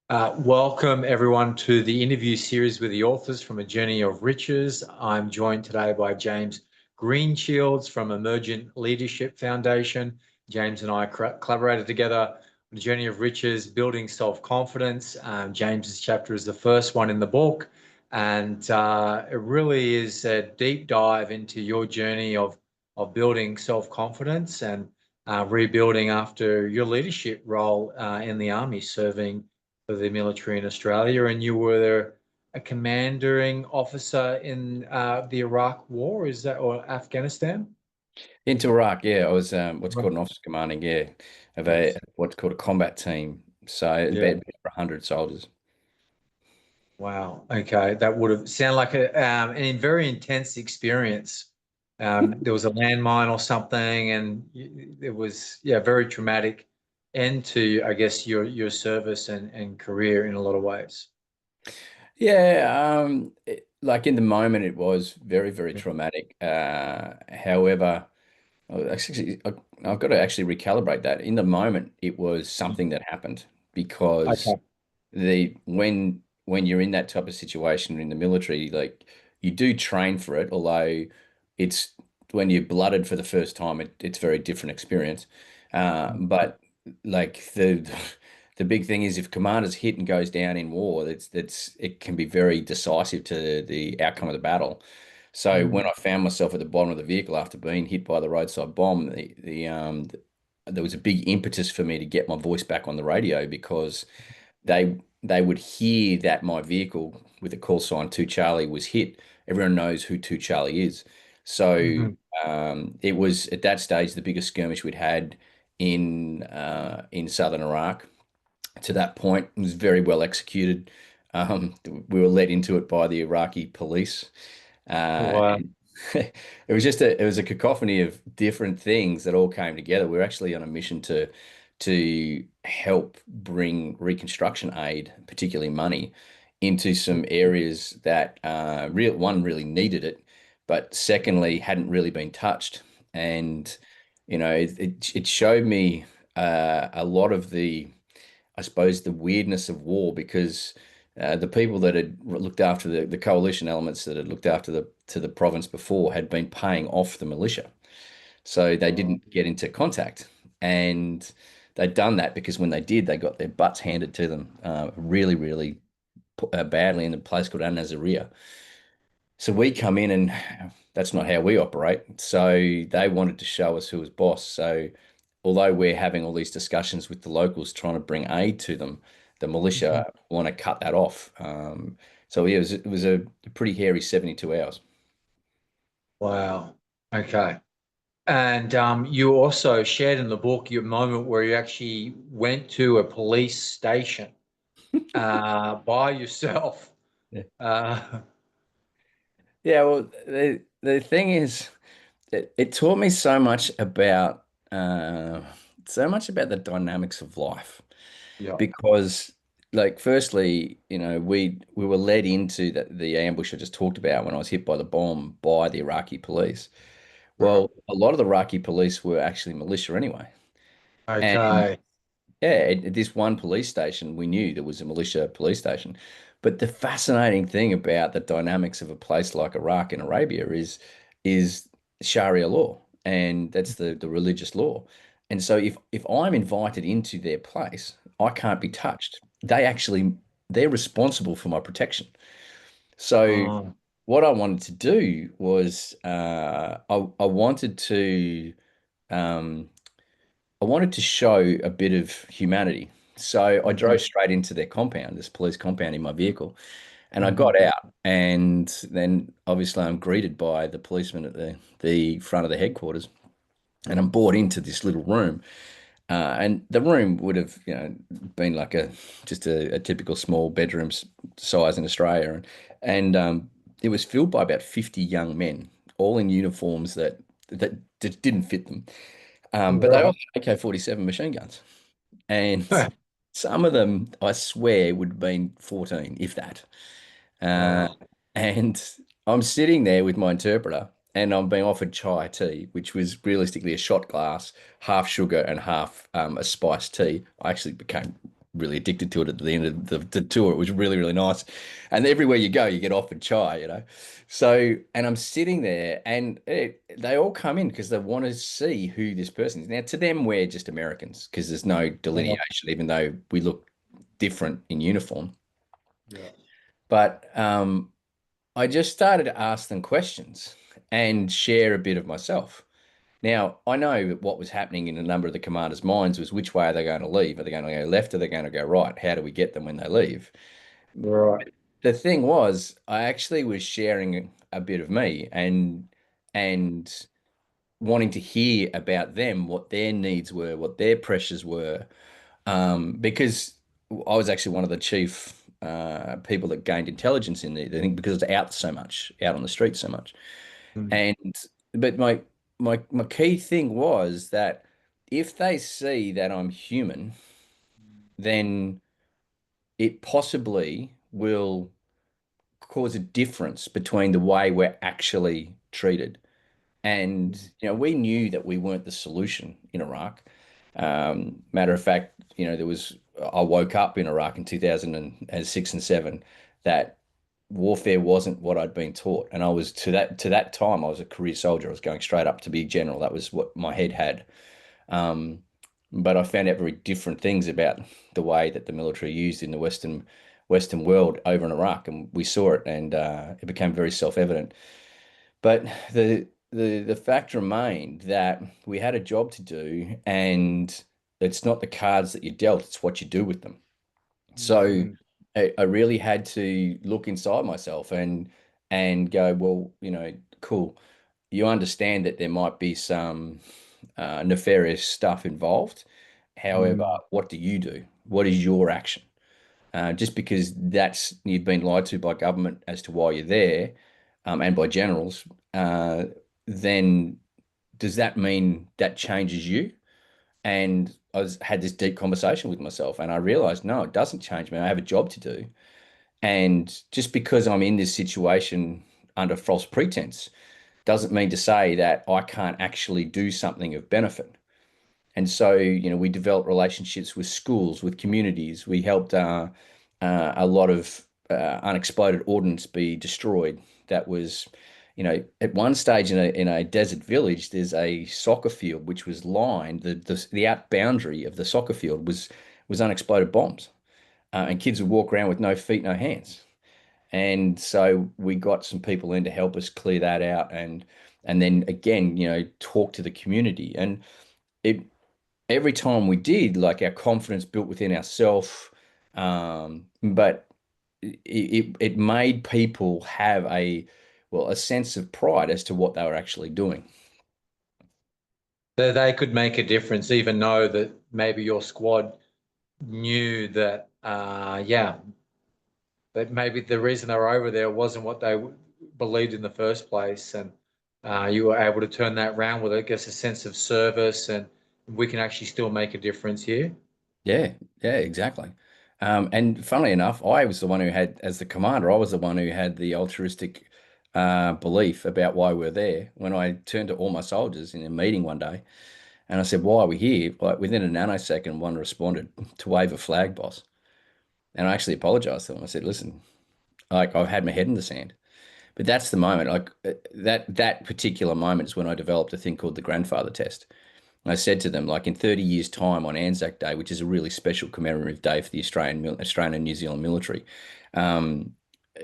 Welcome everyone to the interview series with the authors from A Journey of Riches. I'm joined today by James Greenshields from Emergent Leadership Foundation. James and I collaborated together on A Journey of Riches, building self-confidence. James's chapter is the first one in the book, and it really is a deep dive into your journey of building self-confidence and rebuilding after your leadership role in the army, serving for the military in Australia, and you were a commanding officer in the Iraq War, is that, or Afghanistan? Into Iraq, yeah. I was what's Right. called an officer commanding, yeah, of Yes. what's called a combat team. So Yeah. about 100 soldiers. Wow. Okay. That would have sounded like an very intense experience. There was a landmine or something, and it was, yeah, very traumatic end to, I guess, your service and career in a lot of ways. Yeah, like in the moment, it was very, very Yeah. traumatic. However, I've got to actually recalibrate that. In the moment, it was something that happened because Okay. the when you're in that type of situation in the military, like you do train for it, although it's when you're blooded for the first time, it's a very different experience. But like the big thing is if commanders hit and goes down in war, that's it can be very decisive to the outcome of the battle. So when Mm. I found myself at the bottom of the vehicle after being hit by the roadside bomb, there was a big impetus for me to get my voice back on the radio because they would hear that my vehicle with the call sign 2 Charlie was hit. Everyone knows who 2 Charlie is. So Mhm. it was at that stage the biggest skirmish we'd had in southern Iraq. To that point, it was very well executed. We were led into it by the Iraqi police. Wow. And it was a cacophony of different things that all came together. We are actually on a mission to help bring reconstruction aid, particularly money, into some areas that one really needed it, but secondly hadn't really been touched. And it showed me a lot of I suppose, the weirdness of war because the people that had looked after the coalition elements that had looked after the province before had been paying off the militia. So they Oh, didn't get into contact. And they'd done that because when they did, they got their butts handed to them really, really badly in a place called Al Nazariya. So we come in and that's not how we operate. So they wanted to show us who was boss. So although we're having all these discussions with the locals trying to bring aid to them, the mhm. militia want to cut that off. So yeah, it was a pretty hairy 72 hours. Wow. Okay. And you also shared in the book your moment where you actually went to a police station by yourself. Yeah. Uh, Yeah, well, the thing is, it taught me so much about the dynamics of life. yeah. Because like firstly, we were led into the ambush I just talked about when I was hit by the bomb by the Iraqi police. Right. Well, a lot of the Iraqi police were actually militia anyway. And Okay. yeah, at this one police station, we knew there was a militia police station. But the fascinating thing about the dynamics of a place like Iraq and Arabia is Sharia law, and that's the religious law. And so if I'm invited into their place, I can't be touched. They're responsible for my protection. So Oh, what I wanted to do was I um, wanted to show a bit of humanity. So I mhm, drove straight into their compound, this police compound in my vehicle, and I mhm. got out. And then obviously I'm greeted by the policeman at the front of the headquarters, and I'm brought into this little room. And the room would have, been like a typical small bedroom size in Australia, and it was filled by about 50 young men, all in uniforms that didn't fit them. But they all Right. had AK-47 machine guns. And some of them, I swear, would have been 14, if that. Uh, Wow. and I'm sitting there with my interpreter, and I'm being offered chai tea, which was realistically a shot glass, half sugar and half a spiced tea. I actually became really addicted to it at the end of the tour. It was really, really nice. And everywhere you go, you get offered chai, you know. So, and I'm sitting there and they all come in because they want to see who this person is. Now, to them, we're just Americans because there's no Yeah. delineation, even though we look different in uniform. Yeah. But I just started to ask them questions and share a bit of myself. Now, I know that what was happening in a number of the commanders' minds was which way are they going to leave? Are they going to go left? Are they going to go right? How do we get them when they leave? Right. The thing was, I actually was sharing a bit of me and wanting to hear about them, what their needs were, what their pressures were, because I was actually one of the chief people that gained intelligence in there. I think because it's out so much, out on the street so much. Mm. And but my key thing was that if they see that I'm human, then it possibly will cause a difference between the way we're actually treated. And we knew that we weren't the solution in Iraq. Matter of fact, I woke up in Iraq in 2006 and seven that warfare wasn't what I'd been taught, and I was to that time I was a career soldier. I was going straight up to be a general. That was what my head had. Um, but I found out very different things about the way that the military used in the Western world over in Iraq, and we saw it, and it became very self-evident. But the fact remained that we had a job to do, and it's not the cards that you're dealt, it's what you do with them. So Mm. I really had to look inside myself and go, well, cool. You understand that there might be some nefarious stuff involved. However, Mm. what do you do? What is your action? Just because that's you've been lied to by government as to why you're there, and by generals, then does that mean that changes you? And had this deep conversation with myself, and I realized, no, it doesn't change me. I have a job to do. And just because I'm in this situation under false pretense doesn't mean to say that I can't actually do something of benefit. And so, we developed relationships with schools, with communities. We helped a lot of unexploded ordnance be destroyed. That was, at one stage in a desert village, there's a soccer field which was lined. The out boundary of the soccer field was unexploded bombs, and kids would walk around with no feet, no hands. And so we got some people in to help us clear that out, and then again, talk to the community. And it every time we did, like our confidence built within ourselves, but it made people have a sense of pride as to what they were actually doing. They could make a difference, even though that maybe your squad knew that, yeah, that maybe the reason they were over there wasn't what they believed in the first place. And you were able to turn that around with, I guess, a sense of service, and we can actually still make a difference here. Yeah, yeah, exactly. And funnily enough, I was the one who had, as the commander, I was the one who had the altruistic belief about why we're there. When I turned to all my soldiers in a meeting one day, and I said, "Why are we here?" Like within a nanosecond, one responded to wave a flag, boss. And I actually apologized to them. I said, "Listen, like I've had my head in the sand." But that's the moment, like that particular moment is when I developed a thing called the grandfather test. I said to them, like in 30 years' time on Anzac Day, which is a really special commemorative day for the Australian and New Zealand military, um,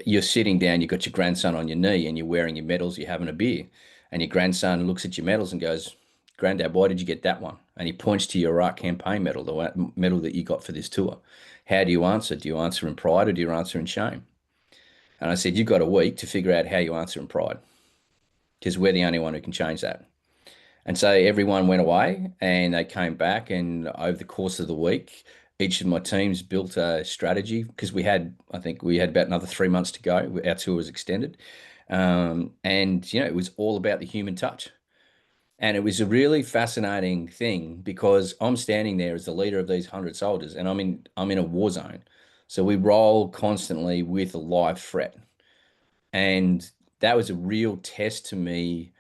you're sitting down, you've got your grandson on your knee, and you're wearing your medals, you're having a beer, and your grandson looks at your medals and goes, "Granddad, why did you get that one?" And he points to your Iraq campaign medal, the medal that you got for this tour. How do you answer? Do you answer in pride or do you answer in shame? And I said, you've got a week to figure out how you answer in pride, because we're the only one who can change that. And so everyone went away and they came back. And over the course of the week, each of my teams built a strategy because I think we had about another 3 months to go. Our tour was extended. And, it was all about the human touch. And it was a really fascinating thing because I'm standing there as the leader of these 100 soldiers and I'm in a war zone. So we roll constantly with a live threat. And that was a real test to me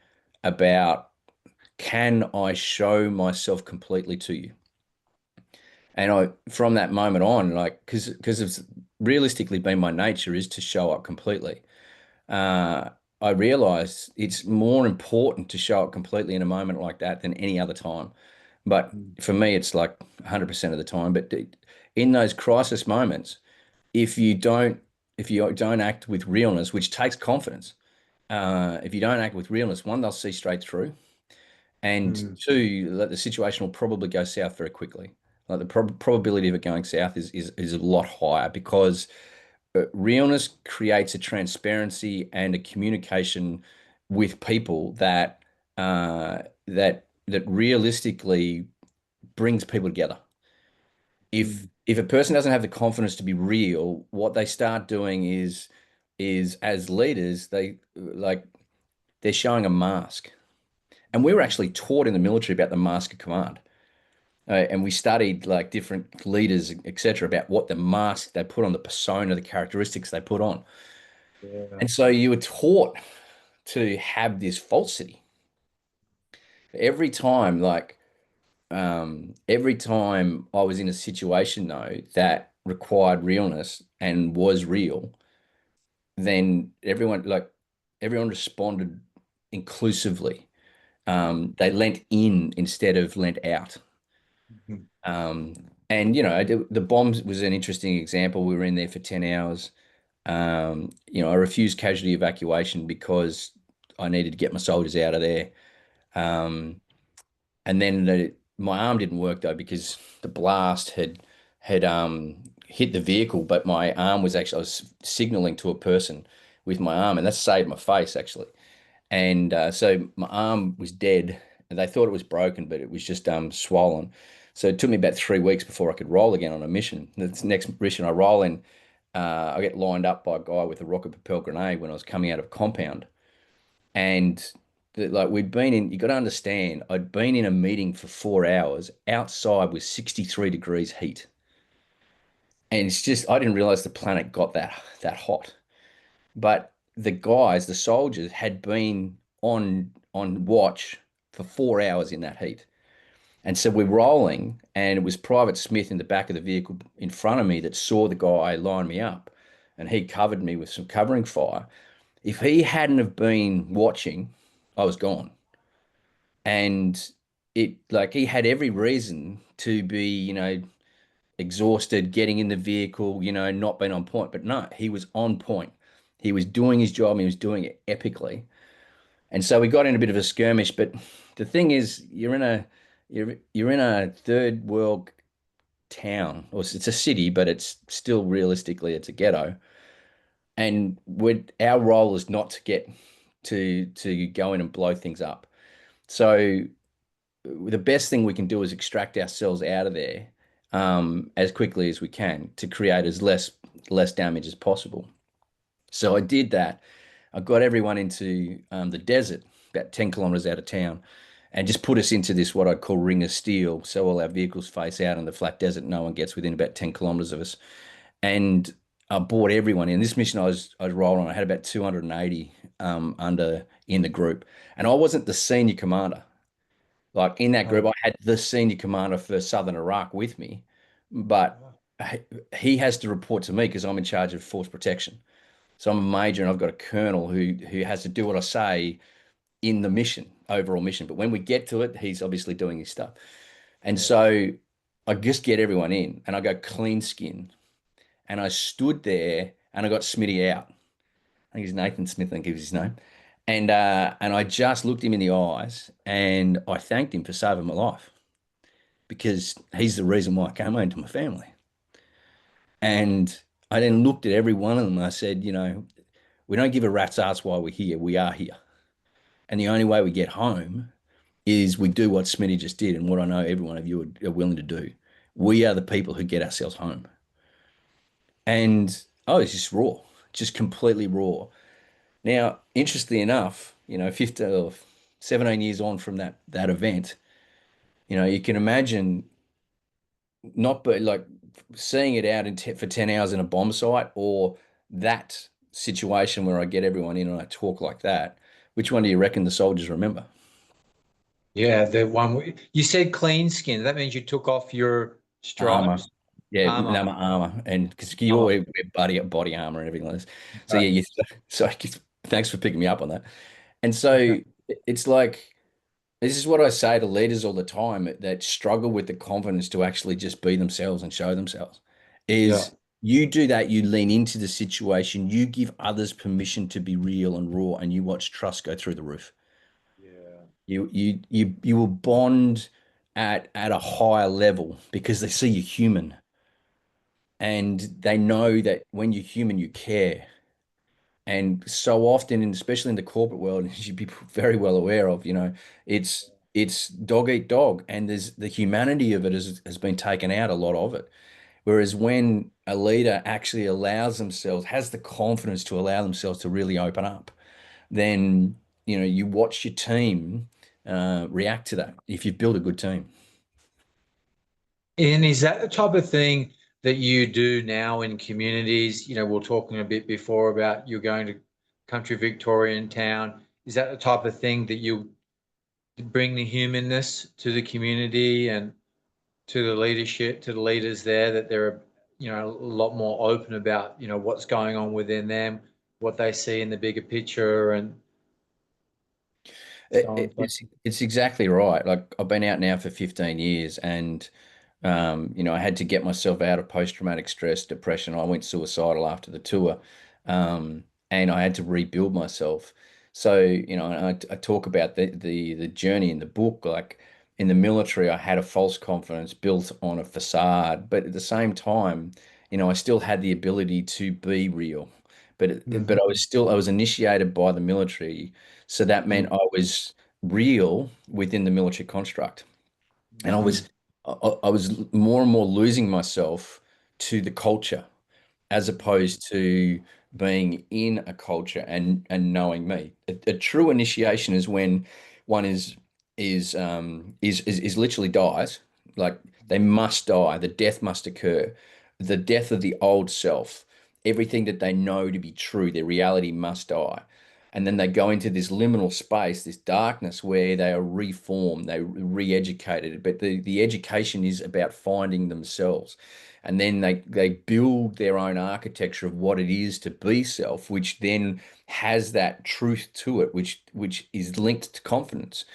about, can I show myself completely to you? And from that moment on, like, because it's realistically been my nature is to show up completely. Uh, I realized it's more important to show up completely in a moment like that than any other time. But Mm, for me, it's like 100% of the time. But in those crisis moments, if you don't, if you don't act with realness, which takes confidence, if you don't act with realness, one, they'll see straight through, and mm, two, that the situation will probably go south very quickly. Like the probability of it going south is a lot higher because realness creates a transparency and a communication with people that realistically brings people together. If mm, if a person doesn't have the confidence to be real, what they start doing is as leaders, they're showing a mask. And we were actually taught in the military about the mask of command. And we studied like different leaders, etc., about what the mask they put on, the persona, the characteristics they put on. yeah. And so you were taught to have this falsity every time, every time I was in a situation though that required realness and was real, then everyone responded inclusively. They lent in instead of lent out. Mhm. Um, and the bombs was an interesting example. We were in there for 10 hours. I refused casualty evacuation because I needed to get my soldiers out of there. Um, and then my arm didn't work though because the blast had hit the vehicle, but my arm was actually I was signaling to a person with my arm, and that saved my face actually. And so my arm was dead, and they thought it was broken, but it was just swollen. So it took me about 3 weeks before I could roll again on a mission. The next mission I roll in, I get lined up by a guy with a rocket propelled grenade when I was coming out of compound. And like we'd been in, you got to understand, I'd been in a meeting for 4 hours. Outside was 63 degrees heat. And it's just, I didn't realize the planet got that hot. But the guys, the soldiers, had been on watch for 4 hours in that heat. And so we're rolling, and it was Private Smith in the back of the vehicle in front of me that saw the guy line me up, and he covered me with some covering fire. If he hadn't have been watching, I was gone. And it like he had every reason to be, exhausted, getting in the vehicle, not being on point. But no, he was on point. He was doing his job and he was doing it epically. And so we got in a bit of a skirmish. But the thing is, you're in a third world town, or it's a city, but it's still realistically it's a ghetto. And our role is not to get to go in and blow things up. So the best thing we can do is extract ourselves out of there as quickly as we can to create as less damage as possible. So I did that. I got everyone into the desert, about 10 kilometers out of town, and just put us into this what I'd call ring of steel. So all our vehicles face out in the flat desert. No one gets within about 10 kilometers of us. And I brought everyone in. This mission I was rolling on. I had about 280 under in the group, and I wasn't the senior commander. Like in that group, Oh, I had the senior commander for Southern Iraq with me, but he has to report to me because I'm in charge of force protection. So I'm a major and I've got a colonel who has to do what I say in the mission, overall mission. But when we get to it, he's obviously doing his stuff. And yeah. so I just get everyone in and I go clean skin. And I stood there and I got Smitty out. I think he's Nathan Smith, I think is his name. And I just looked him in the eyes and I thanked him for saving my life because he's the reason why I came home to my family. And I then looked at every one of them and I said, we don't give a rat's ass why we're here. We are here. And the only way we get home is we do what Smitty just did and what I know every one of you are willing to do. We are the people who get ourselves home. And I was just raw, just completely raw. Now, interestingly enough, 15 or 17 years on from that event, you can imagine not but like seeing it out for 10 hours in a bomb site or that situation where I get everyone in and I talk like that. Which one do you reckon the soldiers remember? Yeah, the one you said clean skin. That means you took off your armor. Stripes, Yeah, armor. no, armor, and because you all Armor. wear body armor and everything like this. So Okay. yeah, so thanks for picking me up on that. And so Okay. it's like this is what I say to leaders all the time that struggle with the confidence to actually just be themselves and show themselves. Yeah. Is you do that, you lean into the situation, you give others permission to be real and raw, and you watch trust go through the roof. Yeah. You will bond at a higher level because they see you human and they know that when you're human, you care. And so often, and especially in the corporate world, as you'd be very well aware of, it's dog eat dog, and there's the humanity of it has been taken out a lot of it. Whereas when a leader actually allows themselves, has the confidence to allow themselves to really open up, then you watch your team react to that if you've built a good team. And is that the type of thing that you do now in communities? You know, we are talking a bit before about you're going to country Victorian town. Is that the type of thing that you bring the humanness to the community and to the leadership, to the leaders there, that they're, a lot more open about, what's going on within them, what they see in the bigger picture and so It, on. it- it's it's exactly right. Like I've been out now for 15 years, and I had to get myself out of post-traumatic stress, depression. I went suicidal after the tour, and I had to rebuild myself. So, I talk about the journey in the book. Like in the military, I had a false confidence built on a facade, but at the same time, I still had the ability to be real. But Mhm. I was initiated by the military, so that meant I was real within the military construct, and Mhm. I was more and more losing myself to the culture as opposed to being in a culture and knowing me. A true initiation is when one is literally dies. Like they must die. The death must occur. The death of the old self. Everything that they know to be true, their reality must die. And then they go into this liminal space, this darkness where they are reformed, they re-educated. But the education is about finding themselves, and then they build their own architecture of what it is to be self, which then has that truth to it, which is linked to confidence.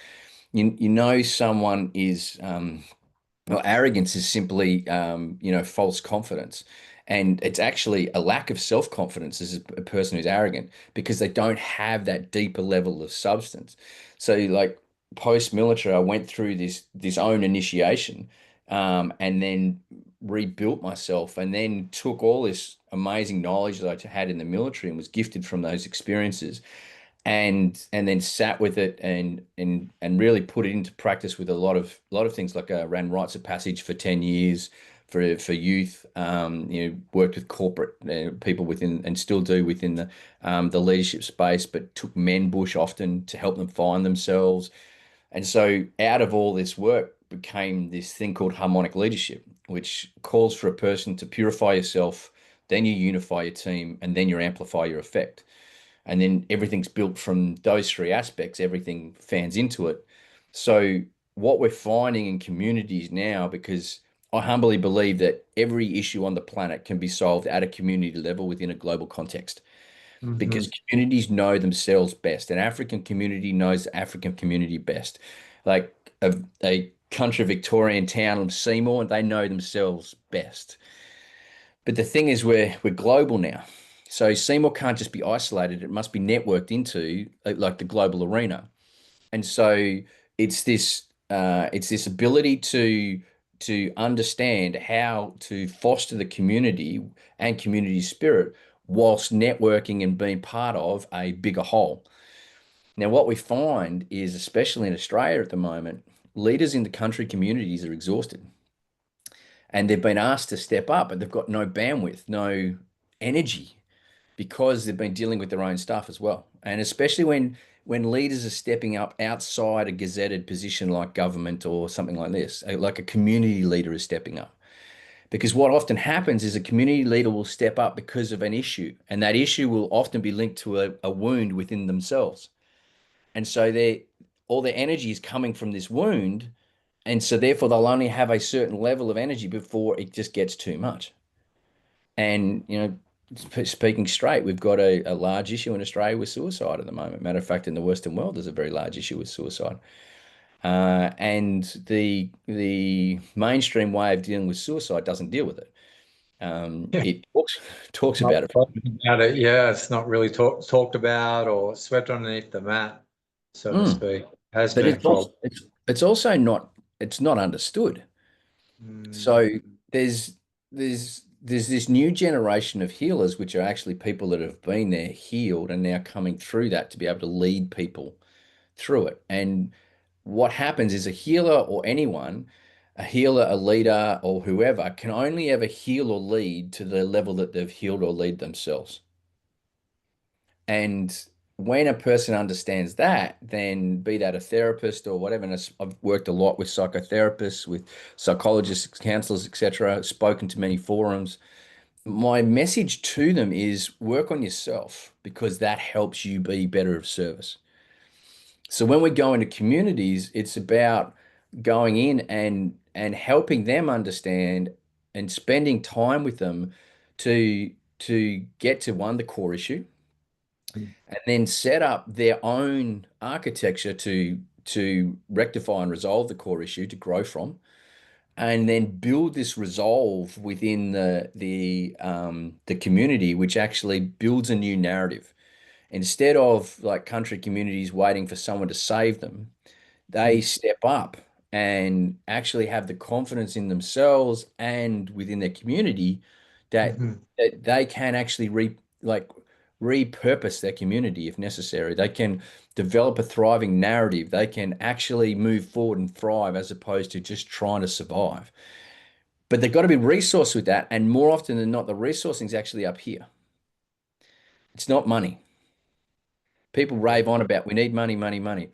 Someone is well, arrogance is simply, false confidence. And it's actually a lack of self-confidence as a person who's arrogant because they don't have that deeper level of substance. So, like post-military, I went through this own initiation, and then rebuilt myself, and then took all this amazing knowledge that I had in the military and was gifted from those experiences, and then sat with it and really put it into practice with a lot of things. Like I ran rites of passage for 10 years for youth. Worked with corporate people within, and still do within the leadership space, but took men bush often to help them find themselves. And so out of all this work became this thing called harmonic leadership, which calls for a person to purify yourself, then you unify your team, and then you amplify your effect. And then everything's built from those three aspects, everything fans into it. So what we're finding in communities now, because I humbly believe that every issue on the planet can be solved at a community level within a global context, because Mhm. communities know themselves best. An African community knows the African community best. Like a country Victorian town of Seymour, they know themselves best. But the thing is, we're global now. So Seymour can't just be isolated. It must be networked into like the global arena. And so it's this ability to understand how to foster the community and community spirit whilst networking and being part of a bigger whole. Now, what we find is, especially in Australia at the moment, leaders in the country communities are exhausted, and they've been asked to step up, but they've got no bandwidth, no energy, because they've been dealing with their own stuff as well. And especially when leaders are stepping up outside a gazetted position like government or something like this, like a community leader is stepping up. Because what often happens is a community leader will step up because of an issue, and that issue will often be linked to a wound within themselves. And so all their energy is coming from this wound, And so therefore they'll only have a certain level of energy before it just gets too much. And, speaking straight, we've got a large issue in Australia with suicide at the moment. Matter of fact, in the Western world, there's a very large issue with suicide. And the mainstream way of dealing with suicide doesn't deal with it. Yeah. It talks Not about it. talking about it. Yeah, it's not really talked about or swept underneath the mat, so to Mm. speak. Has But been it's for. also it's also not it's not understood. So Mm, there's there's this new generation of healers, which are actually people that have been there, healed, and now coming through that to be able to lead people through it. And what happens is a healer or anyone, a healer, a leader, or whoever can only ever heal or lead to the level that they've healed or lead themselves. And when a person understands that, then be that a therapist or whatever, and I've worked a lot with psychotherapists, with psychologists, counselors, etc., spoken to many forums. My message to them is work on yourself because that helps you be better of service. So when we go into communities, it's about going in and helping them understand and spending time with them to get to one, the core issue, and then set up their own architecture to rectify and resolve the core issue to grow from, and then build this resolve within the community, which actually builds a new narrative. Instead of like country communities waiting for someone to save them, they mm, step up and actually have the confidence in themselves and within their community that mhm, that they can actually like repurpose their community if necessary. They can develop a thriving narrative. They can actually move forward and thrive as opposed to just trying to survive. But they've got to be resourced with that. And more often than not, the resourcing is actually up here. It's not money. People rave on about we need money, money, money.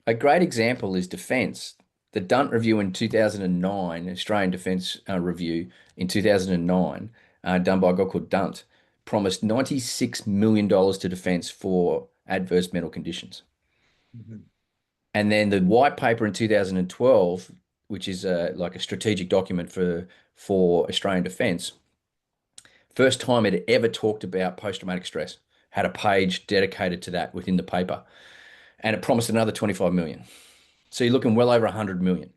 A great example is defence. The Dunt Review in 2009, Australian Defence Review in 2009, done by a guy called Dunt, promised $96 million to defence for adverse mental conditions. mhm, And then the white paper in 2012, which is like a strategic document for Australian defence, first time it ever talked about post-traumatic stress, had a page dedicated to that within the paper, and it promised another 25 million. So you're looking well over 100 million.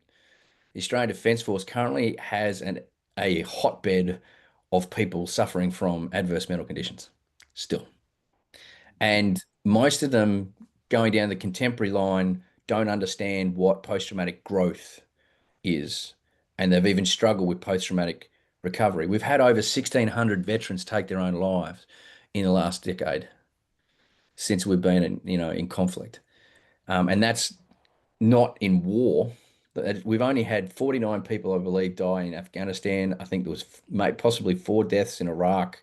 The Australian Defence Force currently has a hotbed of people suffering from adverse mental conditions still. And most of them going down the contemporary line don't understand what post-traumatic growth is. And they've even struggled with post-traumatic recovery. We've had over 1,600 veterans take their own lives in the last decade since we've been in conflict. And that's not in war. We've only had 49 people, I believe, die in Afghanistan. I think there was possibly 4 deaths in Iraq,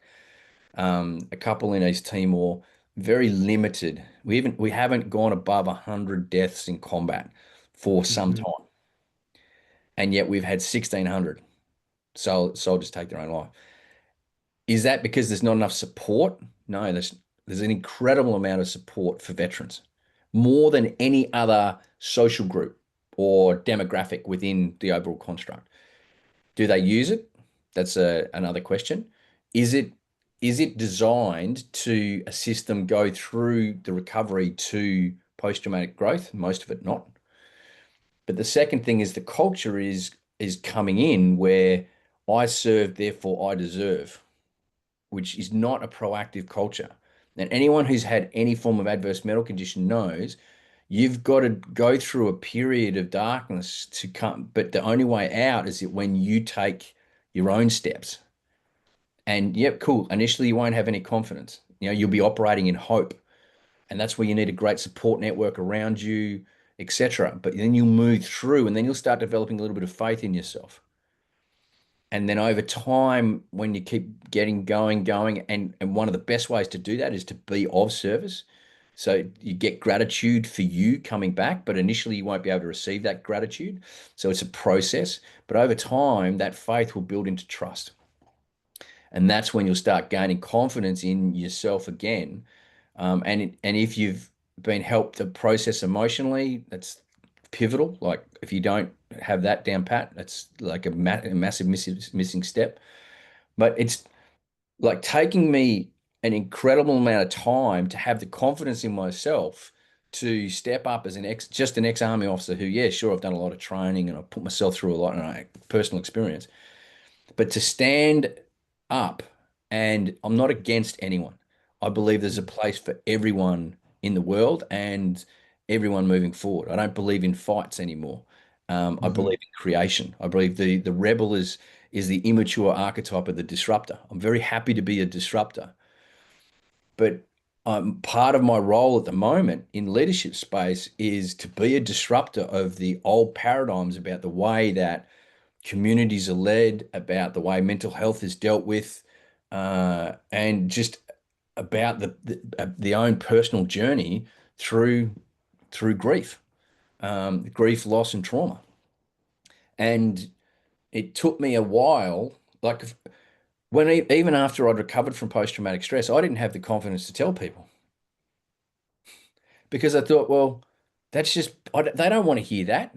a couple in East Timor. Very limited. We haven't gone above 100 deaths in combat for some mhm. time, and yet we've had 1,600 soldiers take their own life. Is that because there's not enough support? No, there's an incredible amount of support for veterans, more than any other social group or demographic within the overall construct. Do they use it? That's another question. Is it is it designed to assist them go through the recovery to post-traumatic growth? Most of it not. But the second thing is the culture is coming in where I serve, therefore I deserve, which is not a proactive culture. And anyone who's had any form of adverse mental condition knows you've got to go through a period of darkness to come, but the only way out is that when you take your own steps. And yep, cool. Initially, you won't have any confidence. You'll be operating in hope, and that's where you need a great support network around you, etc. But then you'll move through, and then you'll start developing a little bit of faith in yourself. And then over time, when you keep getting going, and one of the best ways to do that is to be of service. So you get gratitude for you coming back, but initially you won't be able to receive that gratitude. So it's a process, but over time, that faith will build into trust. And that's when you'll start gaining confidence in yourself again. And if you've been helped to process emotionally, that's pivotal. Like if you don't have that down pat. That's like a massive missing step. But it's like taking me an incredible amount of time to have the confidence in myself to step up as just an ex-army officer who, yeah, sure, I've done a lot of training and I've put myself through a lot and personal experience, but to stand up, and I'm not against anyone. I believe there's a place for everyone in the world and everyone moving forward. I don't believe in fights anymore. I Mhm. believe in creation. I believe the rebel is the immature archetype of the disruptor. I'm very happy to be a disruptor, but part of my role at the moment in leadership space is to be a disruptor of the old paradigms about the way that communities are led, about the way mental health is dealt with, and just about the own personal journey through grief, grief, loss, and trauma. And it took me a while, like even after I'd recovered from post-traumatic stress, I didn't have the confidence to tell people because I thought, well, that's just they don't want to hear that.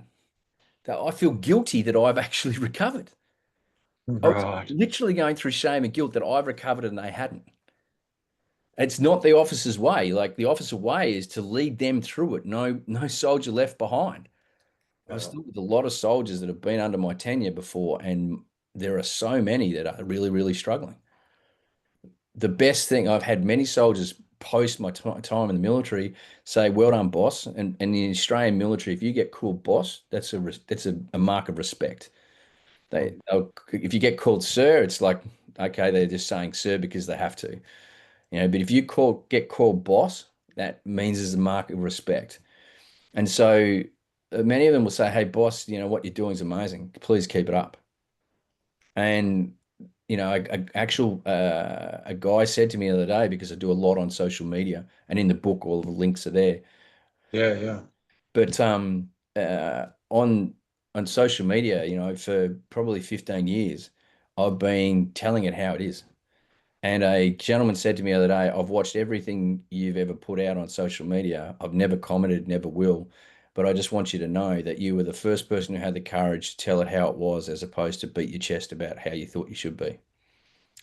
I feel guilty that I've actually recovered. I was Right. literally going through shame and guilt that I've recovered and they hadn't. It's not the officer's way. Like the officer way is to lead them through it. No soldier left behind. I've Yeah. still with a lot of soldiers that have been under my tenure before, and there are so many that are really, really struggling. The best thing, I've had many soldiers post my time in the military say, "Well done, boss." And in the Australian military, if you get called boss, that's a mark of respect. If you get called sir, it's like, okay, they're just saying sir because they have to. But if you get called boss, that means there's a mark of respect. And so many of them will say, "Hey, boss, what you're doing is amazing. Please keep it up." And a guy said to me the other day, because I do a lot on social media, and in the book, all the links are there. Yeah. Yeah. But on social media, for probably 15 years, I've been telling it how it is. And a gentleman said to me the other day, "I've watched everything you've ever put out on social media. I've never commented, never will. But I just want you to know that you were the first person who had the courage to tell it how it was, as opposed to beat your chest about how you thought you should be."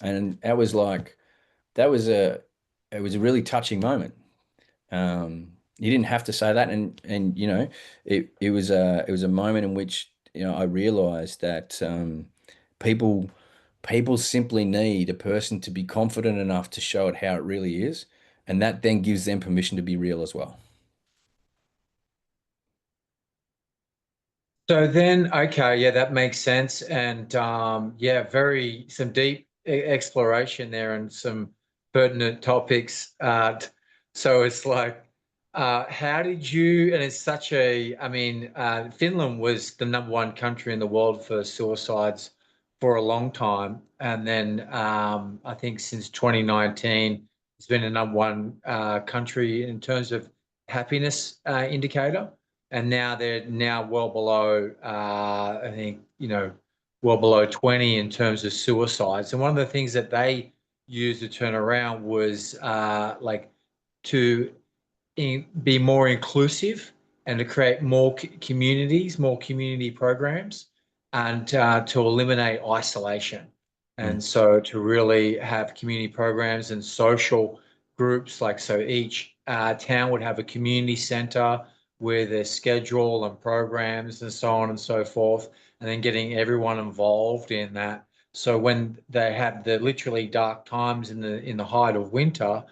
And that was it was a really touching moment. You didn't have to say that, and it was a moment in which I realized that people people simply need a person to be confident enough to show it how it really is, and that then gives them permission to be real as well. So then, okay, yeah, that makes sense. And yeah, very some deep exploration there and some pertinent topics. So it's like, how did you, and it's such a, I mean, Finland was the number one country in the world for suicides for a long time. And then I think since 2019, it's been the number one country in terms of happiness indicator, and now they're now well below, I think, well below 20 in terms of suicides. And one of the things that they used to turn around was like to be more inclusive and to create more communities, more community programs, and to eliminate isolation. Mm, And so to really have community programs and social groups, like so each town would have a community center with their schedule and programs and so on and so forth, and then getting everyone involved in that. So when they have the literally dark times in the height of winter,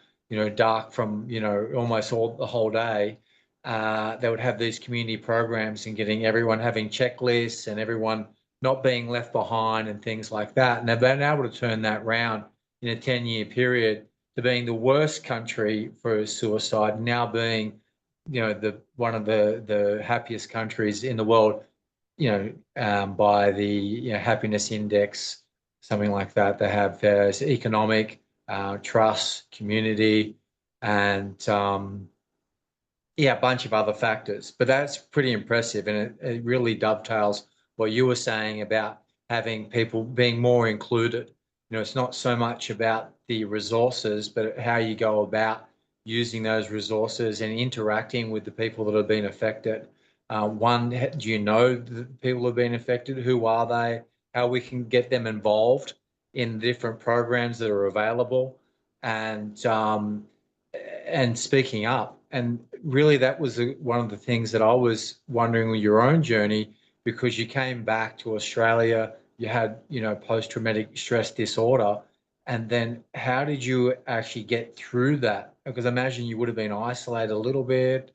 dark from, almost all the whole day, they would have these community programs and getting everyone having checklists and everyone not being left behind and things like that. And they've been able to turn that round in a 10-year period to being the worst country for suicide, now being, the one of the happiest countries in the world, by the happiness index, something like that. They have economic, trust, community, and yeah, a bunch of other factors. But that's pretty impressive, and it really dovetails what you were saying about having people being more included. It's not so much about the resources, but how you go about using those resources and interacting with the people that have been affected. One, do you know the people who have been affected? Who are they? How we can get them involved in different programs that are available, and speaking up. And really, that was one of the things that I was wondering with your own journey, because you came back to Australia, you had, post-traumatic stress disorder, and then how did you actually get through that? Because I imagine you would have been isolated a little bit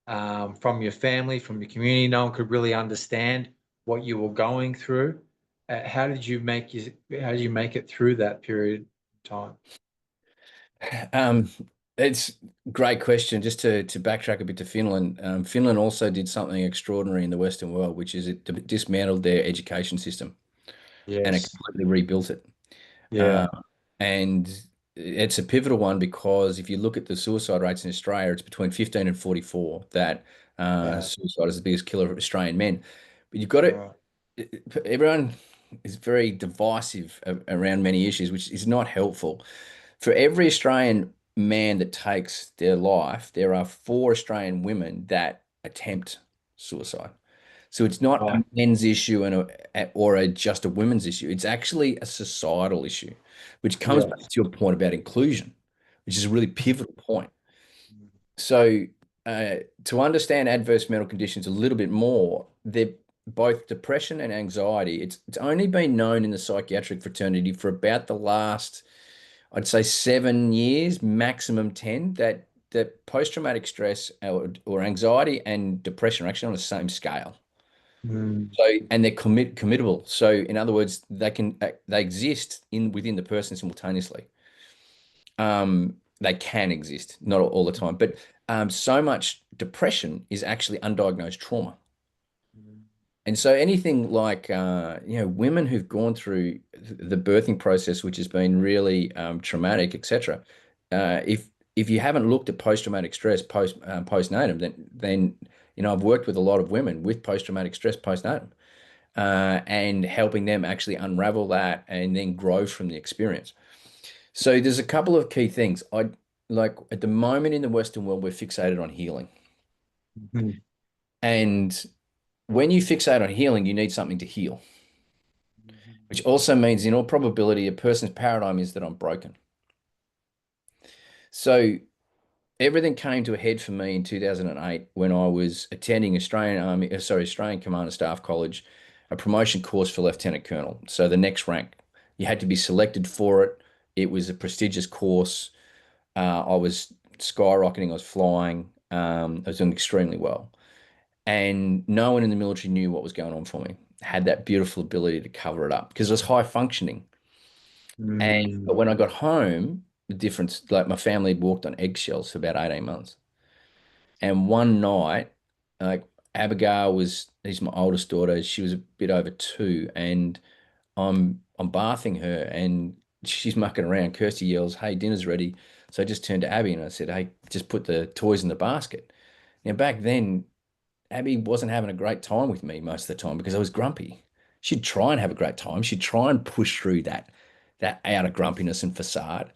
from your family, from your community. No one could really understand what you were going through. How did you make it through that period of time? Um, it's a great question. Just to backtrack a bit to Finland, Finland also did something extraordinary in the Western world, which is it dismantled their education system and it Yes. completely rebuilt it. Uh, Yeah. and it's a pivotal one because if you look at the suicide rates in Australia, it's between 15 and 44 that Yeah. suicide is the biggest killer of Australian men. But you've got to, Right. everyone is very divisive around many issues, which is not helpful. For every Australian man that takes their life, there are four Australian women that attempt suicide. So it's not a Right. men's issue or just a women's issue. It's actually a societal issue, which comes back Yes. to your point about inclusion, which is a really pivotal point. So to understand adverse mental conditions a little bit more, they're both depression and anxiety. It's only been known in the psychiatric fraternity for about the last, I'd say, 7 years, maximum 10, that post-traumatic stress or anxiety and depression are actually on the same scale. Mm. So, and they're committable. So, in other words, they exist within the person simultaneously. They can exist, not all the time, but so much depression is actually undiagnosed trauma. And so anything like women who've gone through the birthing process, which has been really traumatic, etc. If you haven't looked at post-traumatic stress postnatal, then I've worked with a lot of women with post-traumatic stress postnatal, and helping them actually unravel that and then grow from the experience. So there's a couple of key things. I like at the moment in the Western world, we're fixated on healing. Mhm. And when you fixate on healing, you need something to heal, which also means in all probability, a person's paradigm is that I'm broken. So everything came to a head for me in 2008 when I was attending Australian Commander Staff College, a promotion course for Lieutenant Colonel. So the next rank, you had to be selected for it. It was a prestigious course. I was skyrocketing. I was flying. I was doing extremely well, and no one in the military knew what was going on for me. Had that beautiful ability to cover it up because I was high functioning. But Mm. when I got home, the difference, like my family had walked on eggshells for about 18 months. And one night, like he's my oldest daughter. She was a bit over 2, and I'm bathing her, and she's mucking around. Kirsty yells, "Hey, dinner's ready." So I just turned to Abby and I said, "Hey, just put the toys in the basket." Now back then, Abby wasn't having a great time with me most of the time because I was grumpy. She'd try and have a great time. She'd try and push through that outer grumpiness and facade,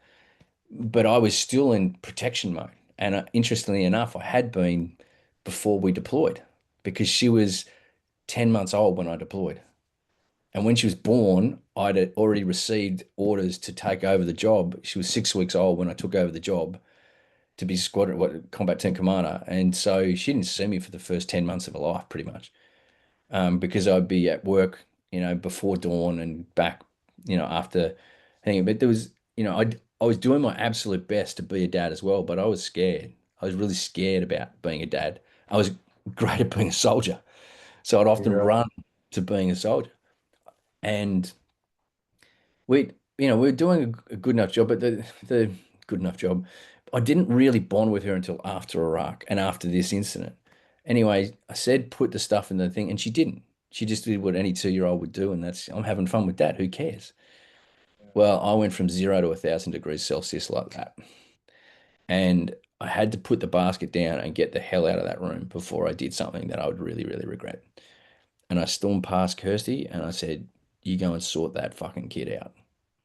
but I was still in protection mode. And interestingly enough, I had been before we deployed because she was 10 months old when I deployed. And when she was born, I'd already received orders to take over the job. She was 6 weeks old when I took over the job to be combat team commander. And so she didn't see me for the first 10 months of her life, pretty much, because I'd be at work, before dawn and back, after hanging. But there was, I was doing my absolute best to be a dad as well, but I was scared. I was really scared about being a dad. I was great at being a soldier. So I'd often Yeah. run to being a soldier. And we were doing a good enough job, but the good enough job, I didn't really bond with her until after Iraq and after this incident. Anyway, I said put the stuff in the thing, and she didn't. She just did what any 2-year-old would do, and that's I'm having fun with that. Who cares? Well, I went from 0 to 1,000 degrees Celsius like that, and I had to put the basket down and get the hell out of that room before I did something that I would really, really regret. And I stormed past Kirsty and I said, "You go and sort that fucking kid out.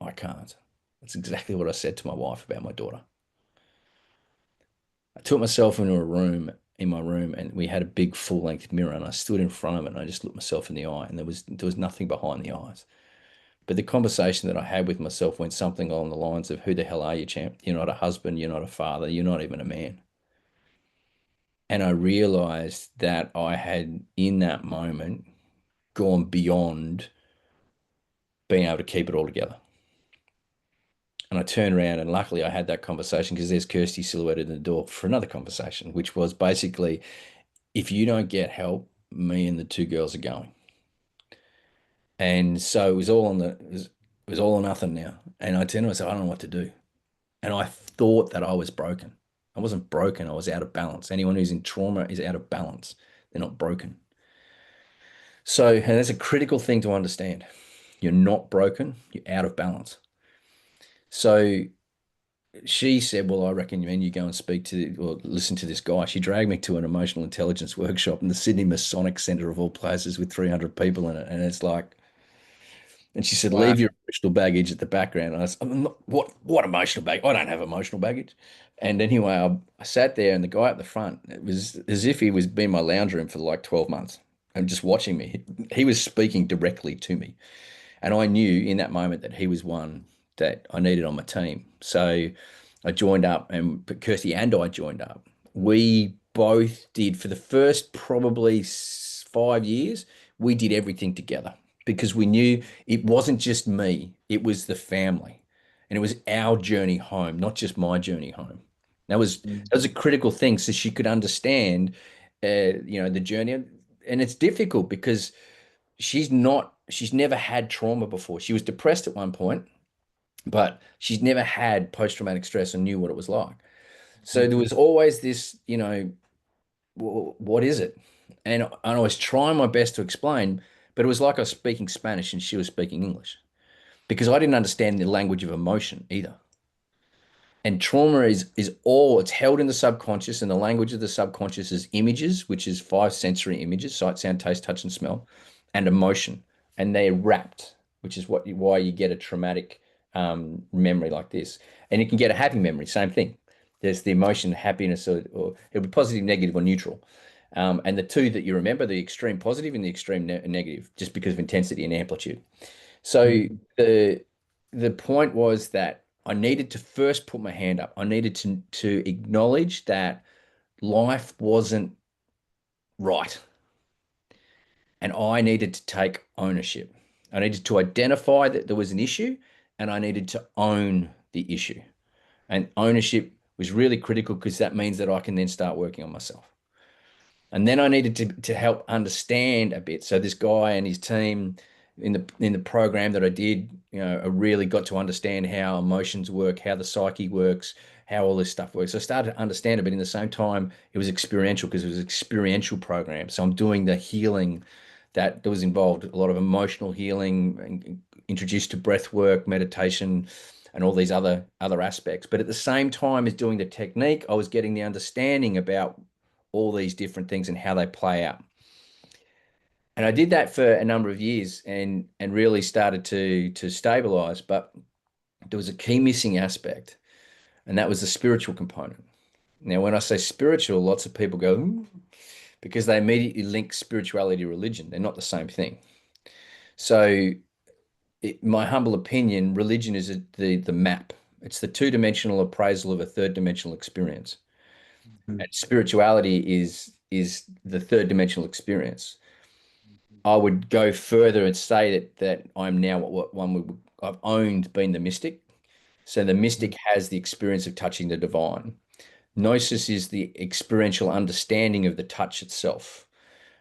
I can't." That's exactly what I said to my wife about my daughter. I took myself into a room in my room, and we had a big full-length mirror, and I stood in front of it and I just looked myself in the eye, and there was nothing behind the eyes. But the conversation that I had with myself went something along the lines of, who the hell are you, champ? You're not a husband, you're not a father, you're not even a man. And I realized that I had, in that moment, gone beyond being able to keep it all together. And I turned around, and luckily I had that conversation, because there's Kirsty silhouetted in the door for another conversation, which was basically, if you don't get help, me and the two girls are going. And so it was all on it was all or nothing now. And I turned to myself, I don't know what to do. And I thought that I was broken. I wasn't broken, I was out of balance. Anyone who's in trauma is out of balance. They're not broken. So, and that's a critical thing to understand. You're not broken, you're out of balance. So she said, well, I recommend you go and speak to or listen to this guy. She dragged me to an emotional intelligence workshop in the Sydney Masonic Centre of all places with 300 people in it. And it's like, and she said, Wow. leave your emotional baggage at the background. And I said, I'm not, what emotional baggage? I don't have emotional baggage. And anyway, I sat there, and the guy at the front, it was as if he was been in my lounge room for like 12 months and just watching me. He was speaking directly to me. And I knew in that moment that he was one that I needed on my team. So I joined up, and Kirsty and I joined up. We both did, for the first probably 5 years, we did everything together, because we knew it wasn't just me, it was the family. And it was our journey home, not just my journey home. That was a critical thing, so she could understand, the journey. And it's difficult because she's never had trauma before. She was depressed at one point, but she's never had post-traumatic stress and knew what it was like. So there was always this, what is it? And I was trying my best to explain, but it was like I was speaking Spanish and she was speaking English, because I didn't understand the language of emotion either. And trauma is all, it's held in the subconscious, and the language of the subconscious is images, which is five sensory images: sight, sound, taste, touch, and smell, and emotion. And they're wrapped, which is why you get a traumatic memory like this. And you can get a happy memory, same thing. There's the emotion, happiness, or it'll be positive, negative, or neutral. And the two that you remember, the extreme positive and the extreme negative, just because of intensity and amplitude. So the point was that I needed to first put my hand up. I needed to acknowledge that life wasn't right, and I needed to take ownership. I needed to identify that there was an issue, and I needed to own the issue. And ownership was really critical, because that means that I can then start working on myself. And then I needed to help understand a bit. So this guy and his team in the program that I did, I really got to understand how emotions work, how the psyche works, how all this stuff works. So I started to understand it, but in the same time, it was experiential, because it was an experiential program. So I'm doing the healing that was involved, a lot of emotional healing, and introduced to breath work, meditation, and all these other aspects. But at the same time as doing the technique, I was getting the understanding about all these different things and how they play out. And I did that for a number of years, and really started to stabilize. But there was a key missing aspect, and that was the spiritual component. Now, when I say spiritual, lots of people go, "Ooh," because they immediately link spirituality to religion. They're not the same thing. So, my humble opinion, religion is the map. It's the two-dimensional appraisal of a third-dimensional experience. And spirituality is the third-dimensional experience. I would go further and say that I'm now I've owned being the mystic. So the mystic has the experience of touching the divine. Gnosis is the experiential understanding of the touch itself.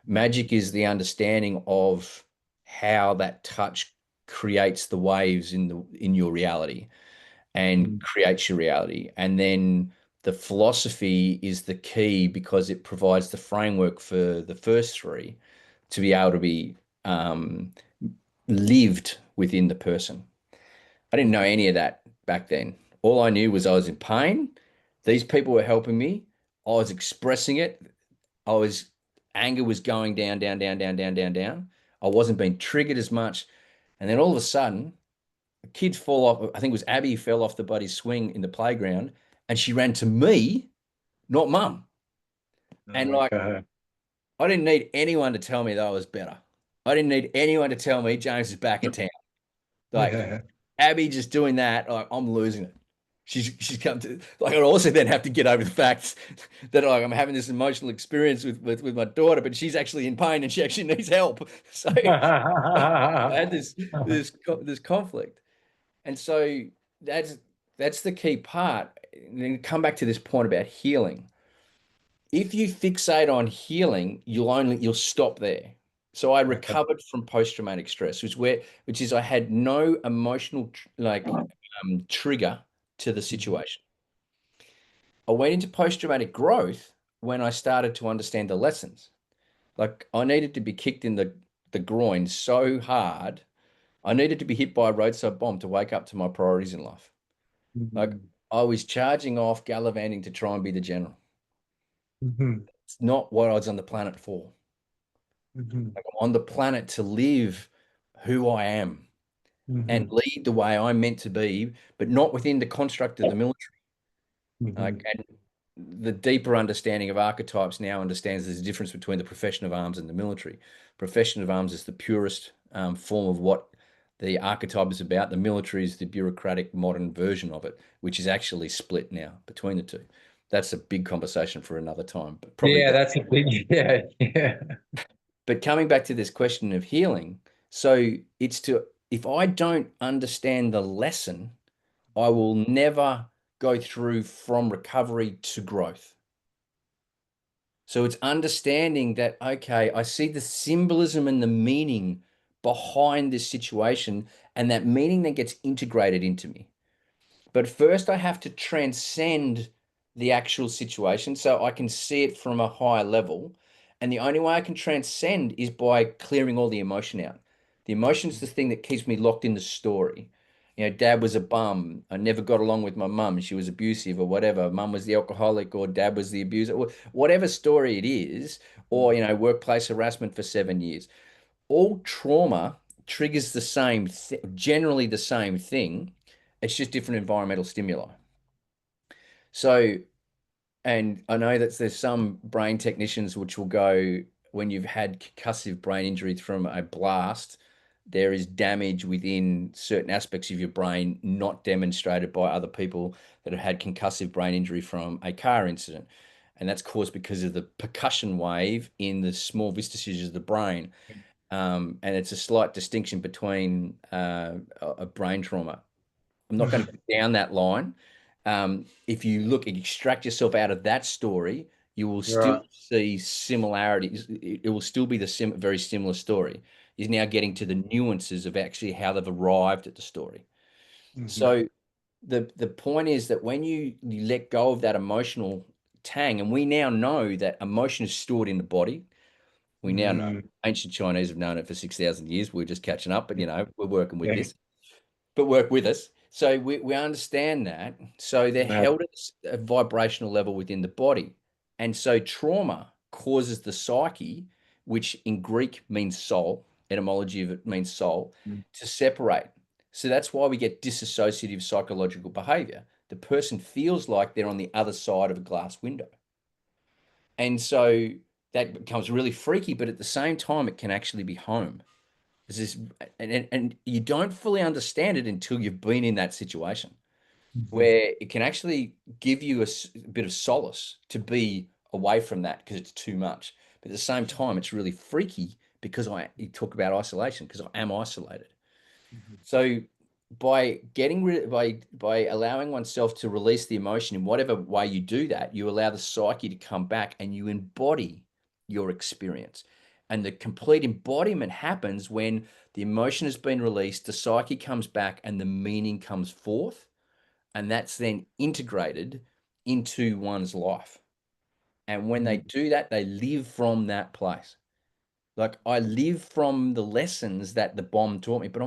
Magic is the understanding of how that touch creates the waves in your reality and creates your reality. And then the philosophy is the key, because it provides the framework for the first three to be able to be um, lived within the person. I didn't know any of that back then. All I knew was I was in pain. These people were helping me. I was expressing it. Anger was going down, down, down, down, down, down, down. I wasn't being triggered as much. And then all of a sudden, a kid fall off. I think it was Abby, fell off the buddy swing in the playground, and she ran to me, not mum. And like, Okay. I didn't need anyone to tell me that I was better. I didn't need anyone to tell me James is back in town. Like Yeah. Abby just doing that, like I'm losing it. She's come to like I also then have to get over the fact that like I'm having this emotional experience with my daughter, but she's actually in pain and she actually needs help. So I had this conflict. And so that's that's the key part. And then come back to this point about healing. If you fixate on healing, you'll stop there. So I Okay. recovered from post-traumatic stress, which is I had no emotional trigger to the Mhm. situation. I went into post-traumatic growth when I started to understand the lessons. Like I needed to be kicked in the groin so hard. I needed to be hit by a roadside bomb to wake up to my priorities in life. Like Mhm. I was charging off, gallivanting to try and be the general. Mhm. It's not what I was on the planet for. Mhm. Like I'm on the planet to live who I am and Mhm. lead the way I'm meant to be, but not within the construct of the military. Like, Mhm. and the deeper understanding of archetypes now understands there's a difference between the profession of arms and the military. Profession of arms is the purest form of what the archetype is about. The military is the bureaucratic modern version of it, which is actually split now between the two. That's a big conversation for another time, but probably Yeah, better. that's a big, yeah, yeah. But coming back to this question of healing, so it's to, if I don't understand the lesson, I will never go through from recovery to growth. So it's understanding that, okay, I see the symbolism and the meaning behind this situation, and that meaning then gets integrated into me. But first, I have to transcend the actual situation so I can see it from a higher level. And the only way I can transcend is by clearing all the emotion out. The emotion's the thing that keeps me locked in the story. You know, dad was a bum. I never got along with my mum. She was abusive or whatever. Mum was the alcoholic or dad was the abuser. Whatever story it is, or, workplace harassment for 7 years. All trauma triggers the same, generally the same thing. It's just different environmental stimuli. So, and I know that there's some brain technicians which will go, when you've had concussive brain injury from a blast, there is damage within certain aspects of your brain not demonstrated by other people that have had concussive brain injury from a car incident. And that's caused because of the percussion wave in the small vestiges of the brain. And it's a slight distinction between a brain trauma. I'm not going to go down that line. If you look and extract yourself out of that story, you will still Right. see similarities. It will still be the very similar story. Is now getting to the nuances of actually how they've arrived at the story. Mhm. So the point is that when you let go of that emotional tang, and we now know that emotion is stored in the body. We now know. Mhm. Ancient Chinese have known it for 6,000 years. We're just catching up, but we're working with Yeah. this, but work with us. So we understand that. So they're No. held at a vibrational level within the body. And so trauma causes the psyche, which in Greek means soul, etymology of it means soul, to separate. So that's why we get dissociative psychological behavior. The person feels like they're on the other side of a glass window. And so that becomes really freaky, but at the same time, it can actually be home. This is, and you don't fully understand it until you've been in that situation Mhm. where it can actually give you a bit of solace to be away from that because it's too much. But at the same time, it's really freaky because you talk about isolation because I am isolated. Mhm. So by getting rid by allowing oneself to release the emotion in whatever way you do that, you allow the psyche to come back and you embody your experience. And the complete embodiment happens when the emotion has been released, the psyche comes back and the meaning comes forth, and that's then integrated into one's life. And when they Mhm. do that, they live from that place. Like I live from the lessons that the bomb taught me, but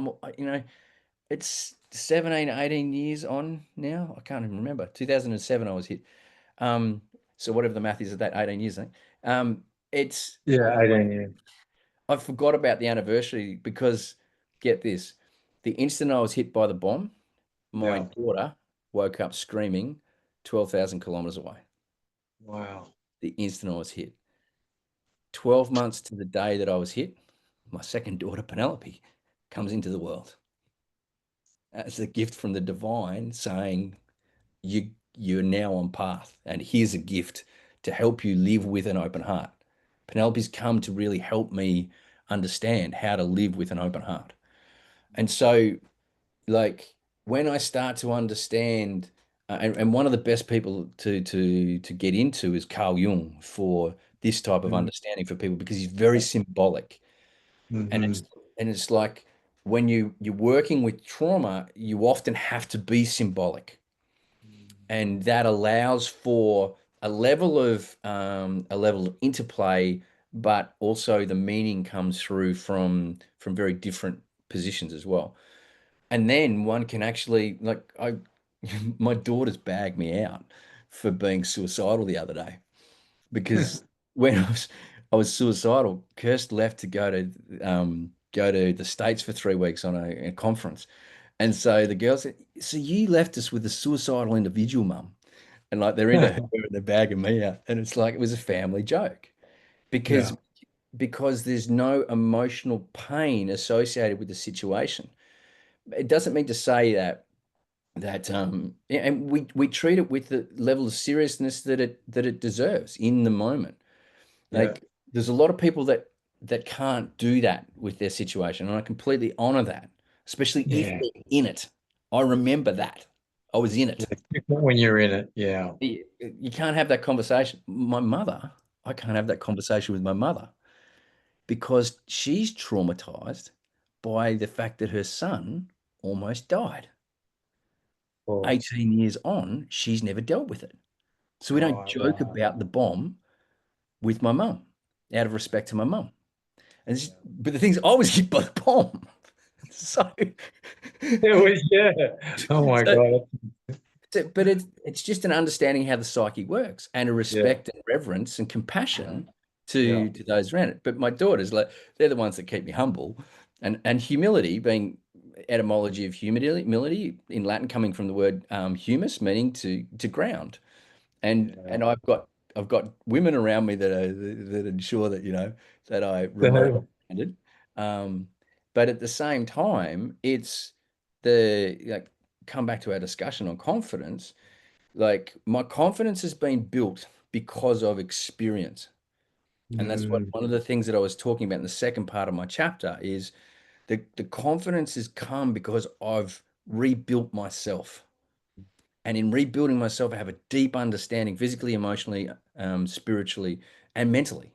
it's 17, 18 years on now. I can't even remember. 2007, I was hit. Um, so whatever the math is of that, 18 years, I think. It's, Yeah, 18 years. I forgot about the anniversary because get this, the instant I was hit by the bomb, my Yeah. daughter woke up screaming 12,000 kilometers away. Wow. the instant I was hit. 12 months to the day that I was hit, my second daughter, Penelope, comes into the world. As a gift from the divine saying, you're now on path, and here's a gift to help you live with an open heart. Penelope's come to really help me understand how to live with an open heart. And so, like, when I start to understand, and one of the best people to get into is Carl Jung for this type of understanding for people, because he's very symbolic. And Mm-hmm. it's like when you're working with trauma, you often have to be symbolic, and that allows for a level of interplay, but also the meaning comes through from very different positions as well. And then one can actually, like, I my daughters bagged me out for being suicidal the other day, because when I was suicidal, Kirst left to go to the States for 3 weeks on a conference. And so the girl said, "So you left us with a suicidal individual, mum." And like they're into her and they're bagging me out. And it's like it was a family joke, Yeah. because there's no emotional pain associated with the situation. It doesn't mean to say that yeah, and we treat it with the level of seriousness that it deserves in the moment. Yeah. Like there's a lot of people that can't do that with their situation, and I completely honor that, especially if Yeah. they're in it. I remember that. I was in Yeah. it. It's different when you're in it. Yeah. You can't have that conversation. My mother, I can't have that conversation with my mother because she's traumatized by the fact that her son almost died. Of course. 18 years on, she's never dealt with it. So we don't Right. joke Right. about the bomb with my mum out of respect to my mum. But the thing's, I was hit by the bomb. So, It was, yeah. Oh my so, God. but it's just an understanding how the psyche works, and a Yeah. respect and reverence and compassion Yeah. to those around it. But my daughters, like, they're the ones that keep me humble, and humility being etymology of humility in Latin, coming from the word humus, meaning to ground. And Yeah. I've got women around me that ensure that that I remain grounded. Um, but at the same time, it's the like come back to our discussion on confidence. Like my confidence has been built because of experience. And that's what Mm, one of the things that I was talking about in the second part of my chapter is the confidence has come because I've rebuilt myself. And in rebuilding myself, I have a deep understanding physically, emotionally, spiritually, and mentally,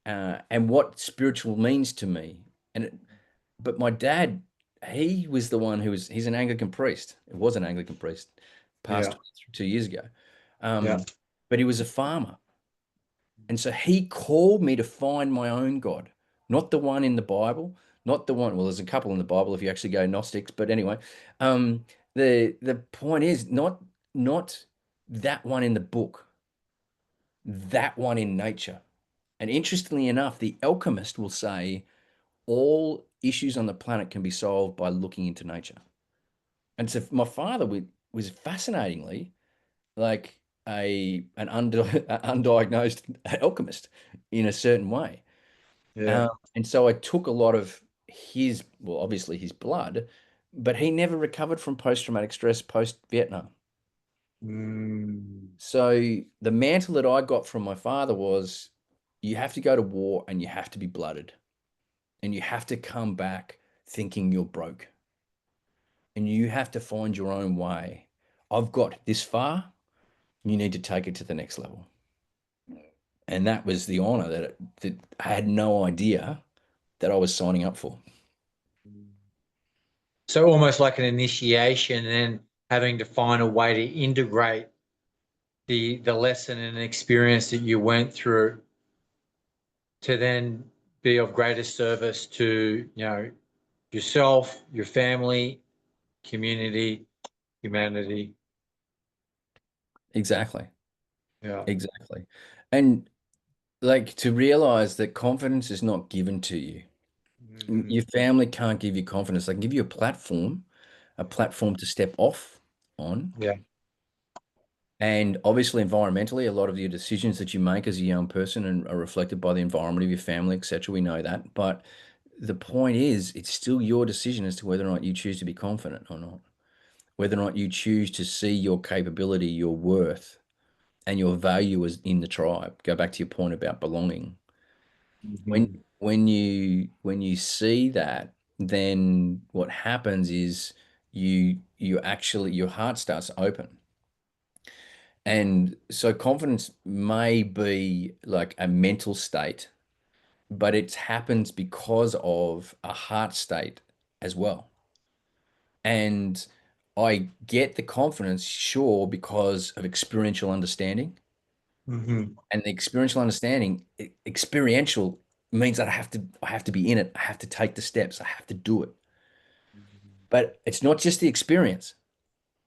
and what spiritual means to me. But my dad, he was the one he's an Anglican priest. It was an Anglican priest, passed yeah. away 2 years ago. Yeah. But he was a farmer. And so he called me to find my own God, not the one in the Bible, not the one, well, there's a couple in the Bible if you actually go Gnostics, but anyway, um, the point is not that one in the book, that one in nature. And interestingly enough, the alchemist will say all issues on the planet can be solved by looking into nature. And so my father was fascinatingly like an undiagnosed alchemist in a certain way. Yeah. And so I took a lot of his, well, obviously his blood, but he never recovered from post-traumatic stress post-Vietnam. Mm, So the mantle that I got from my father was you have to go to war and you have to be blooded and you have to come back thinking you're broke and you have to find your own way. I've got this far, you need to take it to the next level. And that was the honor that I had no idea that I was signing up for. so almost like an initiation, and then having to find a way to integrate the lesson and experience that you went through to then be of greater service to, yourself, your family, community, humanity. Exactly. Yeah. Exactly. And like to realize that confidence is not given to you. Your Mhm. family can't give you confidence. They can give you a platform to step off on, Yeah. And obviously, environmentally, a lot of your decisions that you make as a young person and are reflected by the environment of your family, etc. We know that. But the point is, it's still your decision as to whether or not you choose to be confident or not, whether or not you choose to see your capability, your worth, and your value as in the tribe. Go back to your point about belonging. When Mhm. when you see that, then what happens is you actually your heart starts to open. And so confidence may be like a mental state, but it happens because of a heart state as well. And I get the confidence, sure, because of experiential understanding. Mhm. And the experiential understanding, experiential means that I have to be in it. I have to take the steps. I have to do it. But it's not just the experience,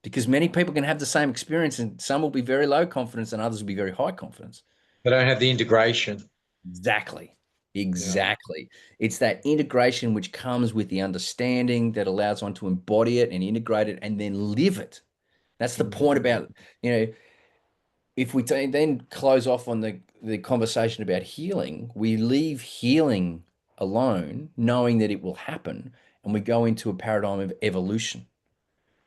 because many people can have the same experience and some will be very low confidence and others will be very high confidence. They don't have the integration. Exactly. Yeah. Exactly. It's that integration which comes with the understanding that allows one to embody it and integrate it and then live it. That's the point Mhm. about, if we then close off on the conversation about healing, we leave healing alone, knowing that it will happen, and we go into a paradigm of evolution.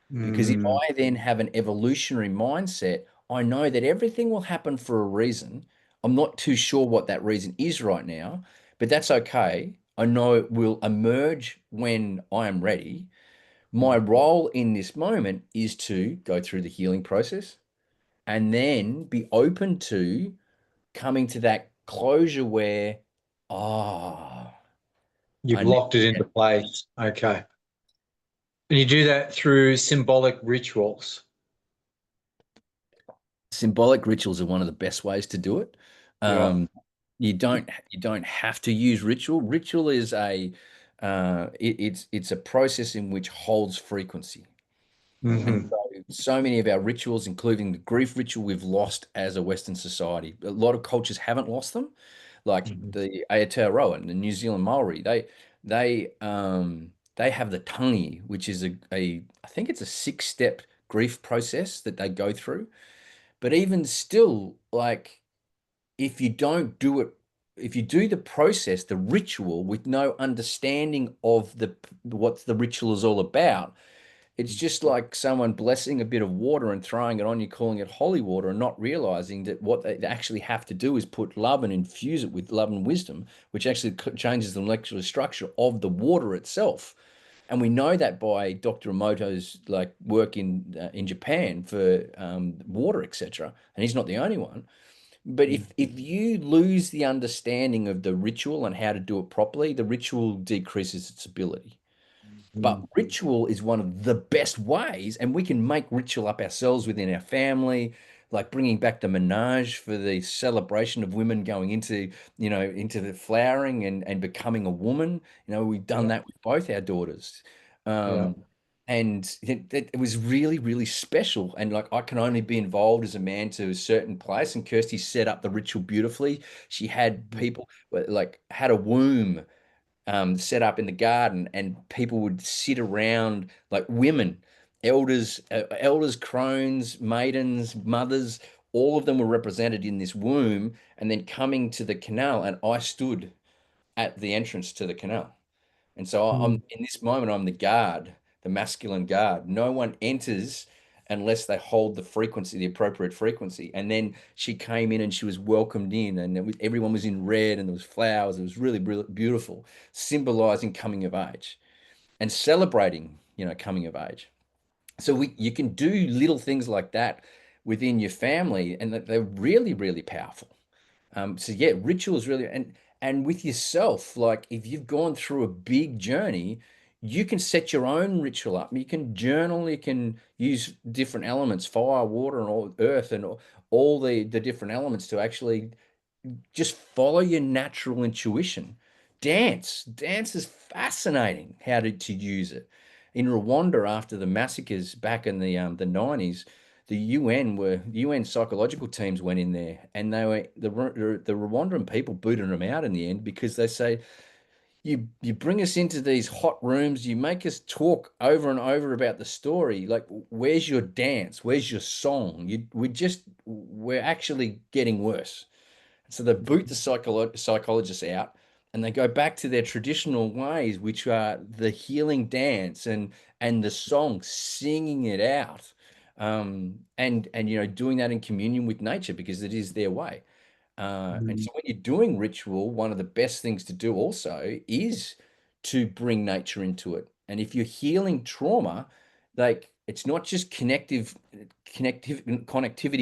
Because if Mm. I then have an evolutionary mindset, I know that everything will happen for a reason. I'm not too sure what that reason is right now, but that's okay. I know it will emerge when I am ready. My role in this moment is to go through the healing process and then be open to coming to that closure where, ah, You've I need locked it into place. Okay. And you do that through symbolic rituals. symbolic rituals are one of the best ways to do it. Yeah. Um, you don't have to use ritual. Ritual is it's a process in which holds frequency. And Hmm. so many of our rituals, including the grief ritual, we've lost as a Western society. A lot of cultures haven't lost them, like Hmm. the Aotearoa and the New Zealand Maori. They have the tangi, which is a I think it's a 6-step grief process that they go through. But even still, like if you don't do it, if you do the process, the ritual with no understanding of the what the ritual is all about, it's just like someone blessing a bit of water and throwing it on you, calling it holy water, and not realizing that what they actually have to do is put love and infuse it with love and wisdom, which actually changes the molecular structure of the water itself. And we know that by Dr. Emoto's like work in Japan for water, etc. And he's not the only one. But if you lose the understanding of the ritual and how to do it properly, the ritual decreases its ability. But Hmm. ritual is one of the best ways, and we can make ritual up ourselves within our family, like bringing back the menage for the celebration of women going into the flowering and becoming a woman. We've done Yeah. that with both our daughters. Yeah. Um, and it was really, really special. And like I can only be involved as a man to a certain place. And Kirsty set up the ritual beautifully. She had people like had a womb set up in the garden, and people would sit around like women, elders, crones, maidens, mothers. All of them were represented in this womb, and then coming to the canal, and I stood at the entrance to the canal. And so I'm Mm. in this moment, I'm the guard, the masculine guard. No one enters unless they hold the frequency, the appropriate frequency. And then she came in and she was welcomed in, and everyone was in red, and there was flowers. It was really, really beautiful, symbolizing coming of age and celebrating, coming of age. So you can do little things like that within your family, and that they're really, really powerful. So yeah, rituals really, and with yourself, like if you've gone through a big journey, you can set your own ritual up. You can journal, you can use different elements, fire, water, and all earth, and all the different elements to actually just follow your natural intuition. Dance is fascinating how to use it. In Rwanda, after the massacres back in the 90s, the UN psychological teams went in there, and they were the Rwandan people booted them out in the end because they say you bring us into these hot rooms, you make us talk over and over about the story. Like, where's your dance? Where's your song? We're actually getting worse. So they boot the psychologists out and they go back to their traditional ways, which are the healing dance and the song, singing it out. And doing that in communion with nature because it is their way. And Mm. so when you're doing ritual, one of the best things to do also is to bring nature into it. And if you're healing trauma, like it's not just connectivity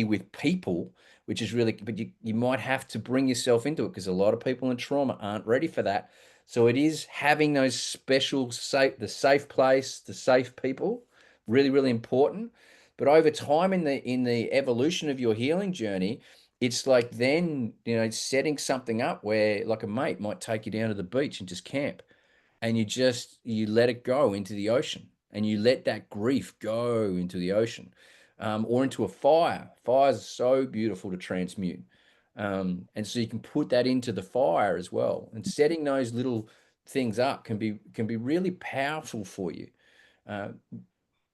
with people, which is really, but you might have to bring yourself into it because a lot of people in trauma aren't ready for that. So it is having those special the safe place, the safe people, really, really important. But over time in the evolution of your healing journey, it's like then, setting something up where like a mate might take you down to the beach and just camp and you let it go into the ocean and you let that grief go into the ocean, or into a fire. Fires are so beautiful to transmute. And so you can put that into the fire as well. And setting those little things up can be really powerful for you. Uh,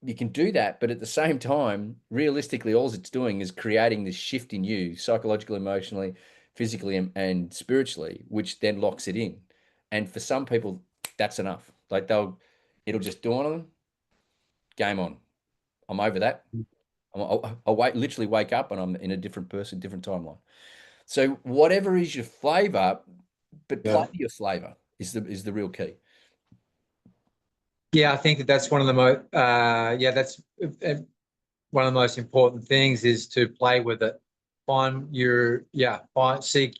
you can do that, but at the same time, realistically, all it's doing is creating this shift in you, psychologically, emotionally, physically, and spiritually, which then locks it in. And for some people, that's enough. Like it'll just dawn on them, game on. I'm over that. Literally wake up and I'm in a different person, different timeline. So whatever is your flavor, but play Yeah. your flavor is the real key. Yeah, I think that that's one of the most, yeah, that's one of the most important things is to play with it. Seek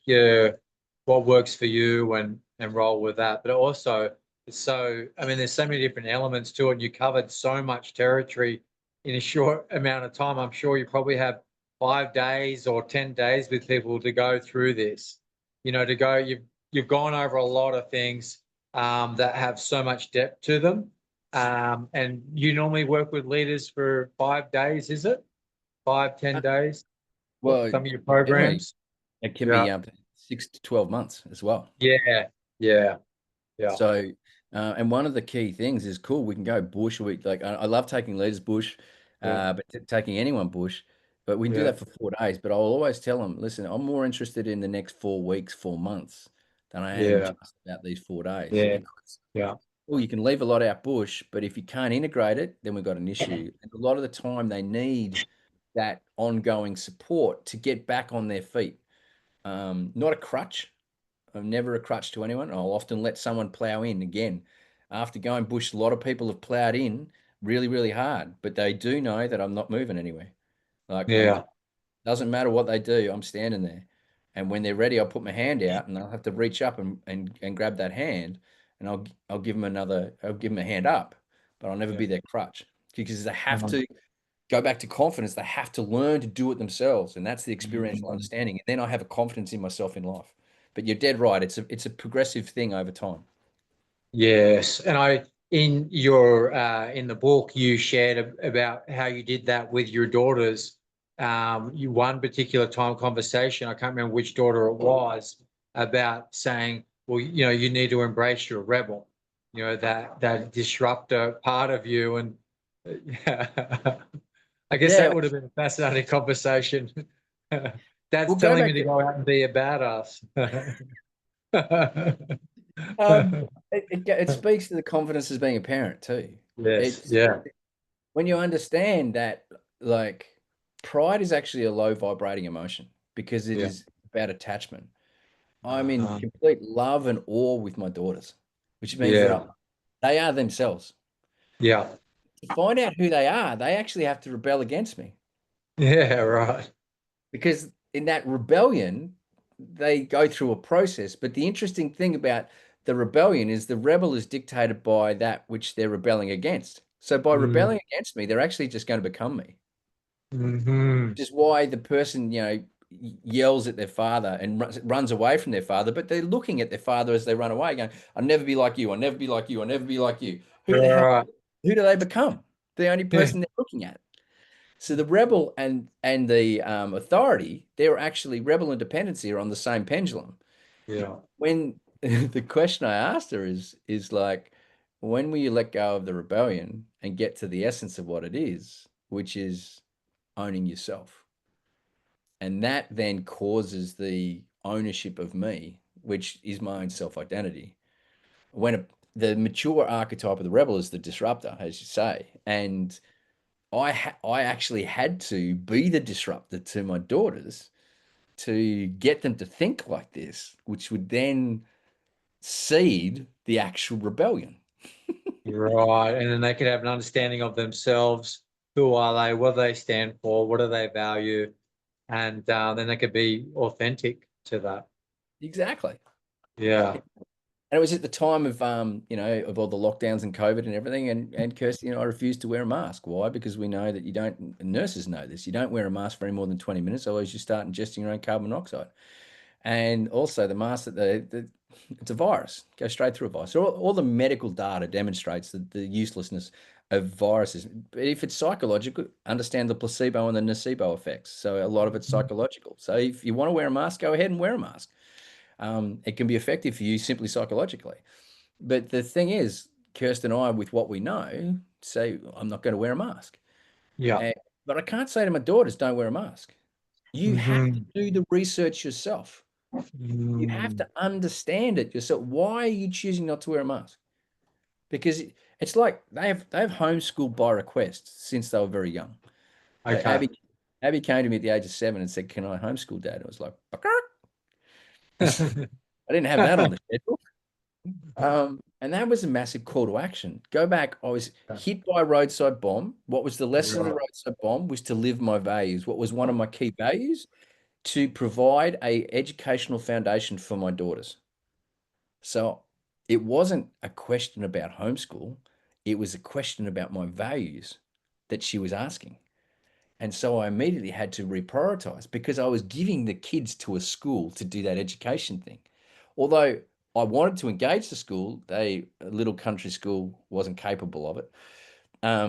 what works for you and roll with that. But also, I mean, there's so many different elements to it. And you covered so much territory in a short amount of time. I'm sure you probably have 5 days or 10 days with people to go through this. You've gone over a lot of things that have so much depth to them. And you normally work with leaders for 5 days, is it? 5, 10 days? Well, Some of your generally, programs? it can Yeah. be 6 to 12 months as well. Yeah. Yeah. Yeah. So, and one of the key things is cool. We can go bush. I love taking leaders bush, Yeah. but taking anyone bush. But we can do Yeah. that for 4 days. But I'll always tell them, listen, I'm more interested in the next 4 weeks, 4 months, than I am Yeah. just about these 4 days. Yeah. Because, Yeah. well, you can leave a lot out bush, but if you can't integrate it, then we've got an issue. And a lot of the time, they need that ongoing support to get back on their feet. Not a crutch. I'm never a crutch to anyone. I'll often let someone plow in again. After going bush, a lot of people have plowed in really, really hard, but they do know that I'm not moving anywhere. Like Yeah. doesn't matter what they do, I'm standing there. And when they're ready, I'll put my hand out and I'll have to reach up and grab that hand and I'll give them a hand up, but I'll never Yeah. be their crutch because they have Um, to go back to confidence. They have to learn to do it themselves. And that's the experiential mm, understanding. And then I have a confidence in myself in life. But you're dead right. It's a progressive thing over time. yes. And in the book, you shared about how you did that with your daughters. One particular time conversation, I can't remember which daughter it was, about saying, well, you need to embrace your rebel, that disruptor part of you. And I guess Yeah, that would have been a fascinating conversation. Dad's we'll go telling me back to to go out and be a badass. um it speaks to the confidence as being a parent too. Yes. It's Yeah. when you understand that like pride is actually a low vibrating emotion because it Yeah. is about attachment. I'm in Uh-huh. complete love and awe with my daughters, which means that Yeah. they are themselves. Yeah. To find out who they are, they actually have to rebel against me. Yeah. Right. Because in that rebellion, they go through a process. But the interesting thing about the rebellion is the rebel is dictated by that which they're rebelling against. So by Mm-hmm. rebelling against me, they're actually just going to become me. Mm-hmm. Which is why the person, yells at their father and runs away from their father, but they're looking at their father as they run away, going, "I'll never be like you. I'll never be like you. I'll never be like you." Who the hell? Right. Who do they become? The only person they're looking at. So the rebel and the authority, they're actually rebel and dependency are on the same pendulum. Yeah. When the question I asked her is like, when will you let go of the rebellion and get to the essence of what it is, which is owning yourself? And that then causes the ownership of me, which is my own self-identity. When the mature archetype of the rebel is the disruptor, as you say, and I actually had to be the disruptor to my daughters to get them to think like this, which would then seed the actual rebellion. Right. And then they could have an understanding of themselves. Who are they? What do they stand for? What do they value? And then they could be authentic to that. Exactly. Yeah. And it was at the time of of all the lockdowns and COVID and everything. And Kirsty and I refused to wear a mask. Why? Because we know that you don't, nurses know this, you don't wear a mask for any more than 20 minutes, otherwise you start ingesting your own carbon monoxide. And also the mask that it's a virus, goes straight through a virus. So all the medical data demonstrates the uselessness of viruses. But if it's psychological, understand the placebo and the nocebo effects. So a lot of it's psychological. So if you want to wear a mask, go ahead and wear a mask. It can be effective for you simply psychologically. But the thing is, Kirsten and I, with what we know, say, I'm not going to wear a mask. Yeah. And, but I can't say to my daughters, don't wear a mask. You have to Mhm. do the research yourself. You have Mm. to understand it yourself. Why are you choosing not to wear a mask? Because it's like they have homeschooled by request since they were very young. Like Okay. Abby came to me at the age of 7 and said, "Can I homeschool, Dad?" I was like, "Bucker." I didn't have that on the schedule. And that was a massive call to action. Go back. I was hit by a roadside bomb. What was the lesson of the Right. roadside bomb? Was to live my values. What was one of my key values? To provide a educational foundation for my daughters. So it wasn't a question about homeschool. It was a question about my values that she was asking. And so I immediately had to reprioritize because I was giving the kids to a school to do that education thing. Although I wanted to engage the school, a little country school wasn't capable of it. I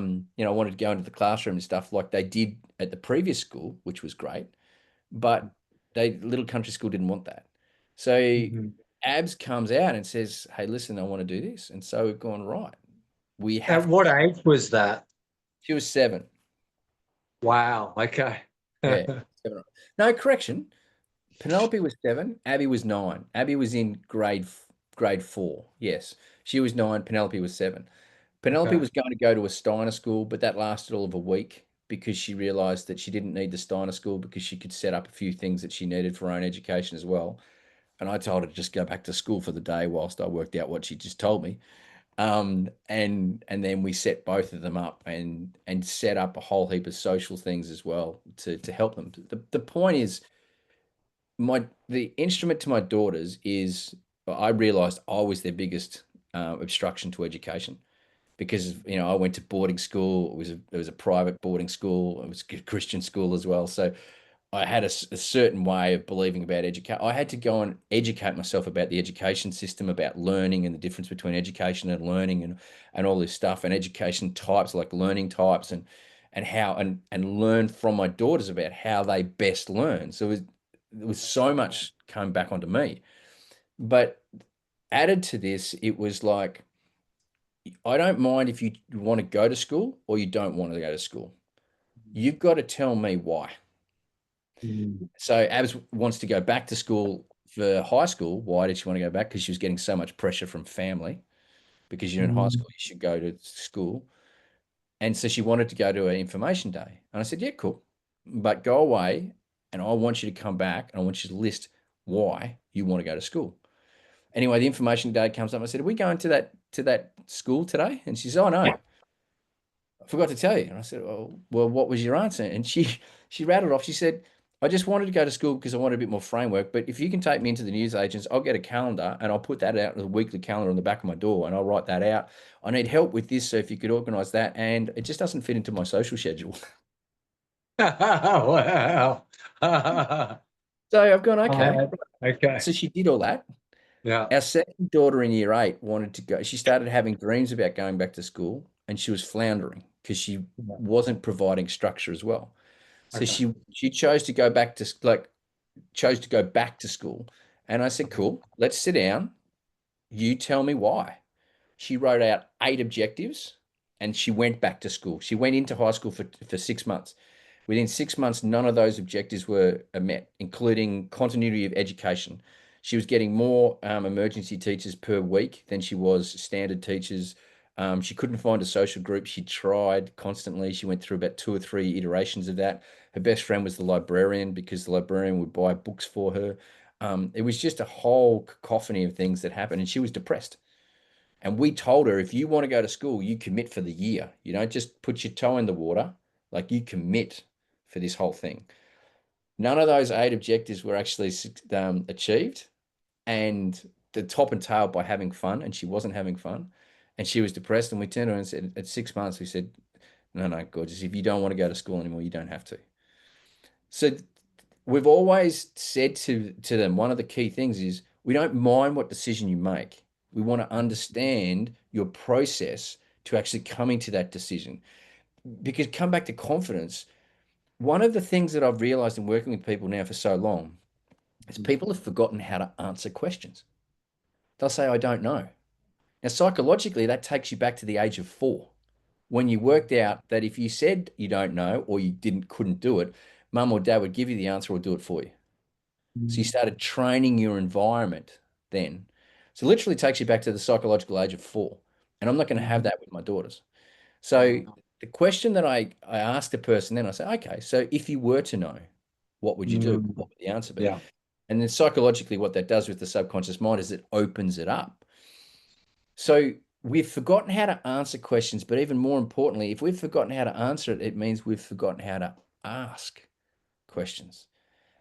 wanted to go into the classroom and stuff like they did at the previous school, which was great, but little country school didn't want that. So Mhm. Abs comes out and says, "Hey, listen, I want to do this." And so we've gone, right. We At have to. what age was that? She was 7. Wow. Okay. Yeah. 7. No, correction. Penelope was 7. Abby was 9. Abby was in grade 4. Yes. She was 9. Penelope was 7. Penelope Okay. was going to go to a Steiner school, but that lasted all of a week because she realized that she didn't need the Steiner school because she could set up a few things that she needed for her own education as well. And I told her to just go back to school for the day whilst I worked out what she just told me. And then we set both of them up and set up a whole heap of social things as well to help them. The point is the instrument to my daughters is I realized I was their biggest obstruction to education because I went to boarding school. It was a private boarding school. It was a Christian school as well. So I had a certain way of believing about education. I had to go and educate myself about the education system, about learning and the difference between education and learning and all this stuff and education types like learning types and how and learn from my daughters about how they best learn. So it was so much coming back onto me. But added to this, it was like I don't mind if you want to go to school or you don't want to go to school. You've got to tell me why. Mm. So Abs wants to go back to school for high school. Why did she want to go back? Because she was getting so much pressure from family. Because you're in high Mm. school, you should go to school. And so she wanted to go to an information day. And I said, yeah, cool. But go away and I want you to come back and I want you to list why you want to go to school. Anyway, the information day comes up. I said, are we going to that school today? And she said, oh no. I forgot to tell you. And I said, well, what was your answer? And she rattled off. She said, I just wanted to go to school because I wanted a bit more framework. But if you can take me into the newsagents, I'll get a calendar and I'll put that out as a weekly calendar on the back of my door and I'll write that out. I need help with this. So if you could organize that. And it just doesn't fit into my social schedule. Wow. So I've gone, okay. Uh, okay. So she did all that. Yeah. Our second daughter in year 8 wanted to go. She started having dreams about going back to school and she was floundering because she Yeah. wasn't providing structure as well. So Okay. she chose to go back to school. And I said, cool, let's sit down. You tell me why. She wrote out 8 objectives and she went back to school. She went into high school for 6 months. Within 6 months, none of those objectives were met, including continuity of education. She was getting more emergency teachers per week than she was standard teachers. She couldn't find a social group. She tried constantly. She went through about 2 or 3 iterations of that. Her best friend was the librarian because the librarian would buy books for her. It was just a whole cacophony of things that happened, and she was depressed. And we told her, if you want to go to school, you commit for the year. You don't just put your toe in the water, like you commit for this whole thing. None of those 8 objectives were actually achieved. And the top and tail by having fun, and she wasn't having fun. And she was depressed. And we turned to her and said, at 6 months, we said, no, gorgeous, if you don't want to go to school anymore, you don't have to. So we've always said to them, one of the key things is we don't mind what decision you make. We want to understand your process to actually coming to that decision. Because come back to confidence, one of the things that I've realized in working with people now for so long is people have forgotten how to answer questions. They'll say, I don't know. Now, psychologically, that takes you back to the age of 4, when you worked out that if you said you don't know or you couldn't do it, mum or dad would give you the answer or do it for you. So you started training your environment then. So literally takes you back to the psychological age of 4. And I'm not going to have that with my daughters. So the question that I asked the person then, I said, okay, so if you were to know, what would you do? What would the answer be? Yeah. And then psychologically, what that does with the subconscious mind is it opens it up. So we've forgotten how to answer questions, but even more importantly, if we've forgotten how to answer it, it means we've forgotten how to ask questions.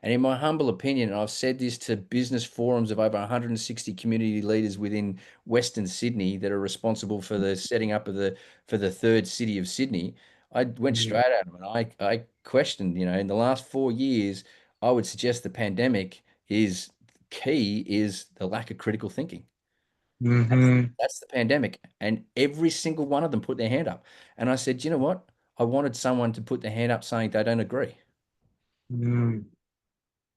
And in my humble opinion, and I've said this to business forums of over 160 community leaders within Western Sydney that are responsible for the setting up of for the third city of Sydney, I went straight at them and I questioned, in the last 4 years, I would suggest the pandemic is key is the lack of critical thinking. That's the pandemic. And every single one of them put their hand up. And I said, you know what? I wanted someone to put their hand up saying they don't agree.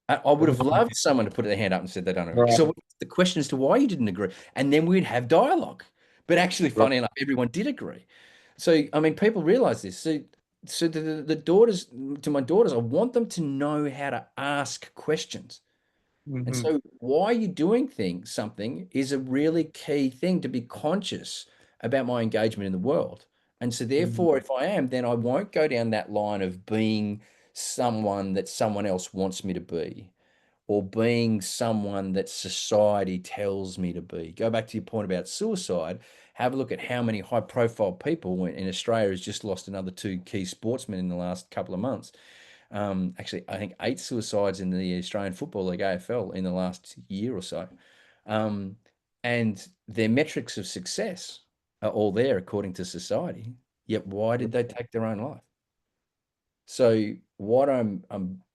I would have loved someone to put their hand up and said they don't agree. Right. So the question as to why you didn't agree, and then we'd have dialogue. But actually, Right. funny enough, everyone did agree. So I mean, people realize this. So the daughters, to my daughters, I want them to know how to ask questions. And so why you doing something is a really key thing to be conscious about my engagement in the world. And so therefore, if I am, then I won't go down that line of being someone that someone else wants me to be, or being someone that society tells me to be. Go back to your point about suicide. Have a look at how many high profile people in Australia has just lost another 2 key sportsmen in the last couple of months. Actually, I think 8 suicides in the Australian Football League, AFL, in the last year or so. And their metrics of success are all there according to society. Yet why did they take their own life? So what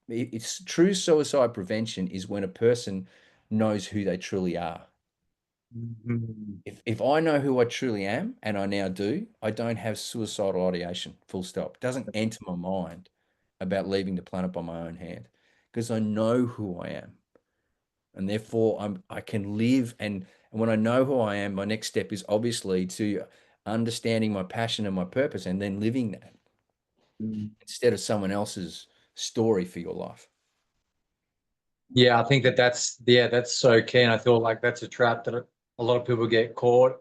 it's true suicide prevention is when a person knows who they truly are. If I know who I truly am, and I now do, I don't have suicidal ideation, full stop. It doesn't enter my mind about leaving the planet by my own hand because I know who I am. And therefore I can live, and when I know who I am, my next step is obviously to understanding my passion and my purpose and then living that instead of someone else's story for your life. Yeah, I think that's so key. And I feel like that's a trap that a lot of people get caught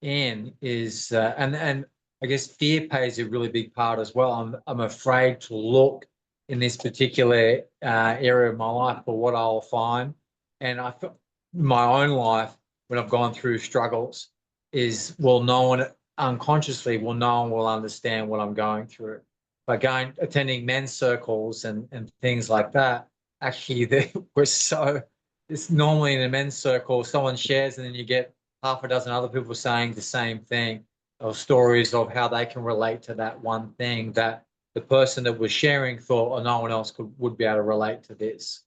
in is, and I guess fear plays a really big part as well. I'm afraid to look in this particular area of my life for what I'll find. And I feel my own life when I've gone through struggles is, well, no one unconsciously, well, no one will understand what I'm going through. By attending men's circles and things like that, actually, we're so, it's normally in a men's circle, someone shares and then you get half a dozen other people saying the same thing, or stories of how they can relate to that one thing that the person that was sharing thought, or no one else would be able to relate to this.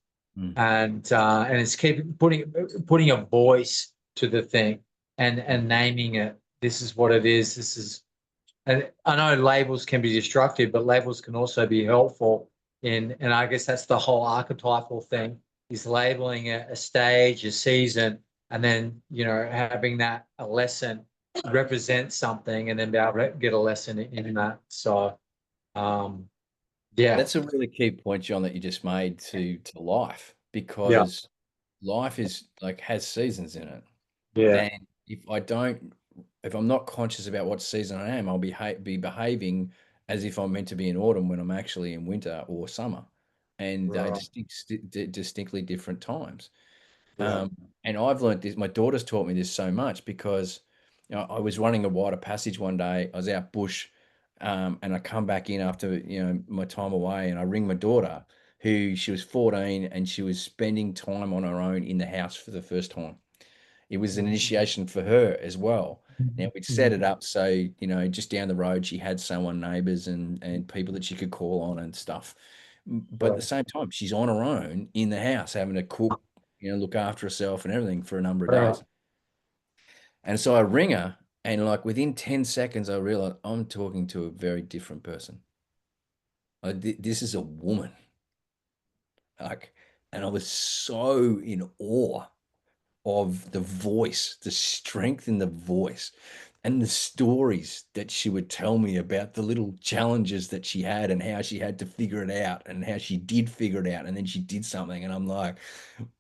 And it's keep putting a voice to the thing and naming it. This is what it is. This is, and I know labels can be destructive, but labels can also be helpful and I guess that's the whole archetypal thing, is labeling a stage, a season, and then, having that a lesson represent something and then be able to get a lesson in that. So, yeah, That's a really key point, John, that you just made to life, yeah, because life is like has seasons in it. yeah, And if I'm not conscious about what season I am, I'll be behaving as if I'm meant to be in autumn when I'm actually in winter or summer, and they're right, distinctly different times. yeah, And I've learned this. My daughter's taught me this so much because I was running a wider passage one day. I was out bush, and I come back in after my time away, and I ring my daughter, who she was 14, and she was spending time on her own in the house for the first time. It was an initiation for her as well. Now we'd set it up so, just down the road, she had someone, neighbors and people that she could call on and stuff. But at the right, same time, she's on her own in the house, having to cook, look after herself and everything for a number of right. days. And so I ring her, and like within 10 seconds, I realized I'm talking to a very different person. This is a woman. Like, and I was so in awe of the voice, the strength in the voice, and the stories that she would tell me about the little challenges that she had and how she had to figure it out and how she did figure it out. And then she did something. And I'm like,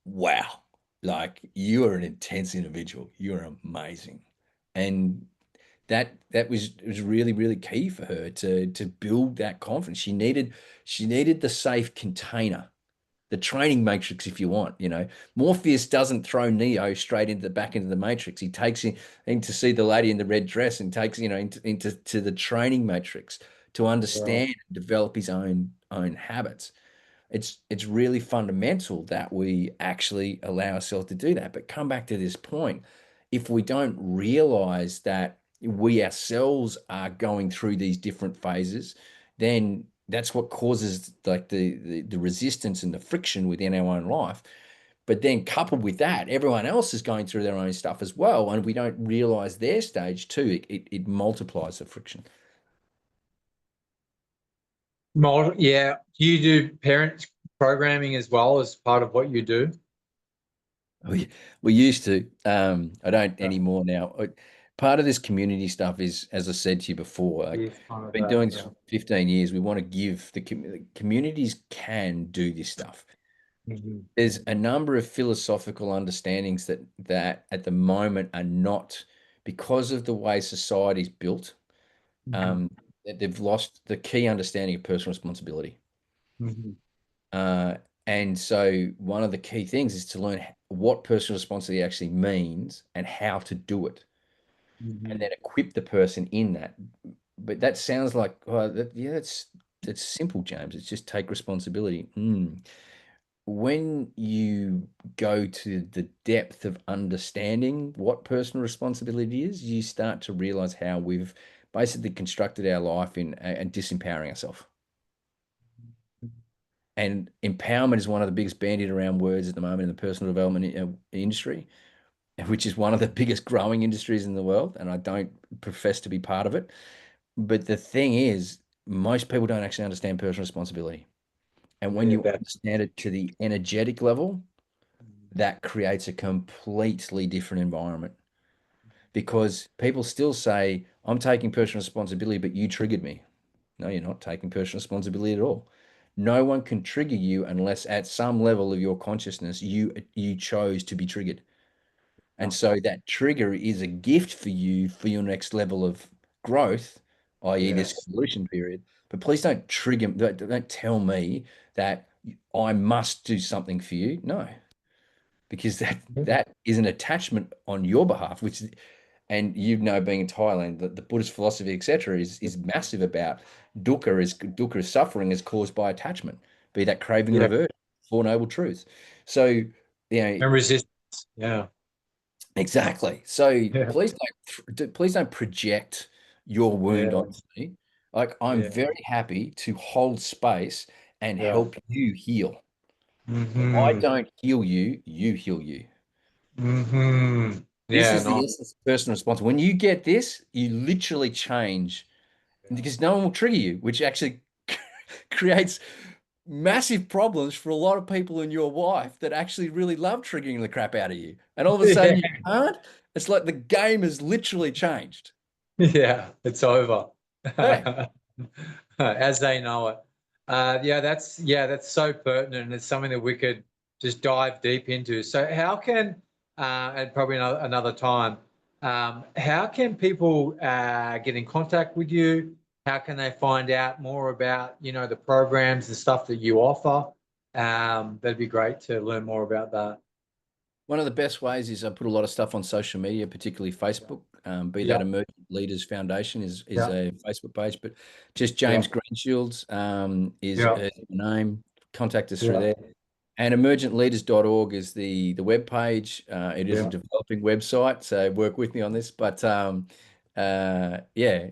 wow, like you are an intense individual. You're amazing. And that was really, really key for her to build that confidence. She needed the safe container, the training matrix, if you want. Morpheus doesn't throw Neo straight into the back into the matrix. He takes him in to see the lady in the red dress and takes into to the training matrix to Right. understand and develop his own habits. It's really fundamental that we actually allow ourselves to do that. But come back to this point, if we don't realize that we ourselves are going through these different phases, then that's what causes like the resistance and the friction within our own life. But then coupled with that, everyone else is going through their own stuff as well, and we don't realize their stage too. It multiplies the friction. Yeah. Do you do parent programming as well as part of what you do? We used to. I don't Yeah. anymore now. Part of this community stuff is, as I said to you before, like It's kind of been that. doing this Yeah. for 15 years. We want to give communities can do this stuff. Mhm. There's a number of philosophical understandings that at the moment are not, because of the way society's built, Mhm. um, that they've lost the key understanding of personal responsibility. Mhm. Uh, and so one of the key things is to learn what personal responsibility actually means and how to do it, and Mhm. then equip the person in that. But that sounds like, well, yeah, that's simple, James. It's just take responsibility. When you go to the depth of understanding what personal responsibility is, you start to realize how we've basically constructed our life in and disempowering ourselves. And empowerment is one of the biggest bandied around words at the moment in the personal development industry, which is one of the biggest growing industries in the world. And I don't profess to be part of it. But the thing is, most people don't actually understand personal responsibility. And when Yeah, you that's understand it to the energetic level, that creates a completely different environment, because people still say, I'm taking personal responsibility, but you triggered me. No, you're not taking personal responsibility at all. No one can trigger you unless at some level of your consciousness you chose to be triggered. And yeah. so that trigger is a gift for you for your next level of growth, i.e. this Yes. evolution period. But please don't trigger, don't tell me that I must do something for you. No, because that is an attachment on your behalf, which, and being in Thailand, the Buddhist philosophy, etc., is massive about dukkha is suffering is caused by attachment, be that craving or Yeah. aversion, Four Noble Truths. So, And resistance. Yeah. exactly. So Yeah. please don't project your wound Yeah. onto me. Like, I'm Yeah. very happy to hold space and Yeah. help you heal. If I Hmm. don't heal you, you heal you. Hmm. This Yeah. is the No. essence of personal responsibility. When you get this, you literally change, Yeah. because no one will trigger you, which actually creates massive problems for a lot of people in your life that actually really love triggering the crap out of you. And all of a Yeah, sudden you can't. It's like the game has literally changed. yeah, it's over. Yeah. As they know it. That's so pertinent. It's something that we could just dive deep into. So how can, and probably another time, how can people get in contact with you? How can they find out more about, the programs and stuff that you offer? That'd be great to learn more about that. One of the best ways is I put a lot of stuff on social media, particularly Facebook. Be that Yeah, Emergent Leaders Foundation is yeah, a Facebook page, but just yeah, James Greenshields yeah, is the name. Contact us through yeah, there. And emergentleaders.org is the web page. It is a yeah. developing website, so work with me on this. But yeah,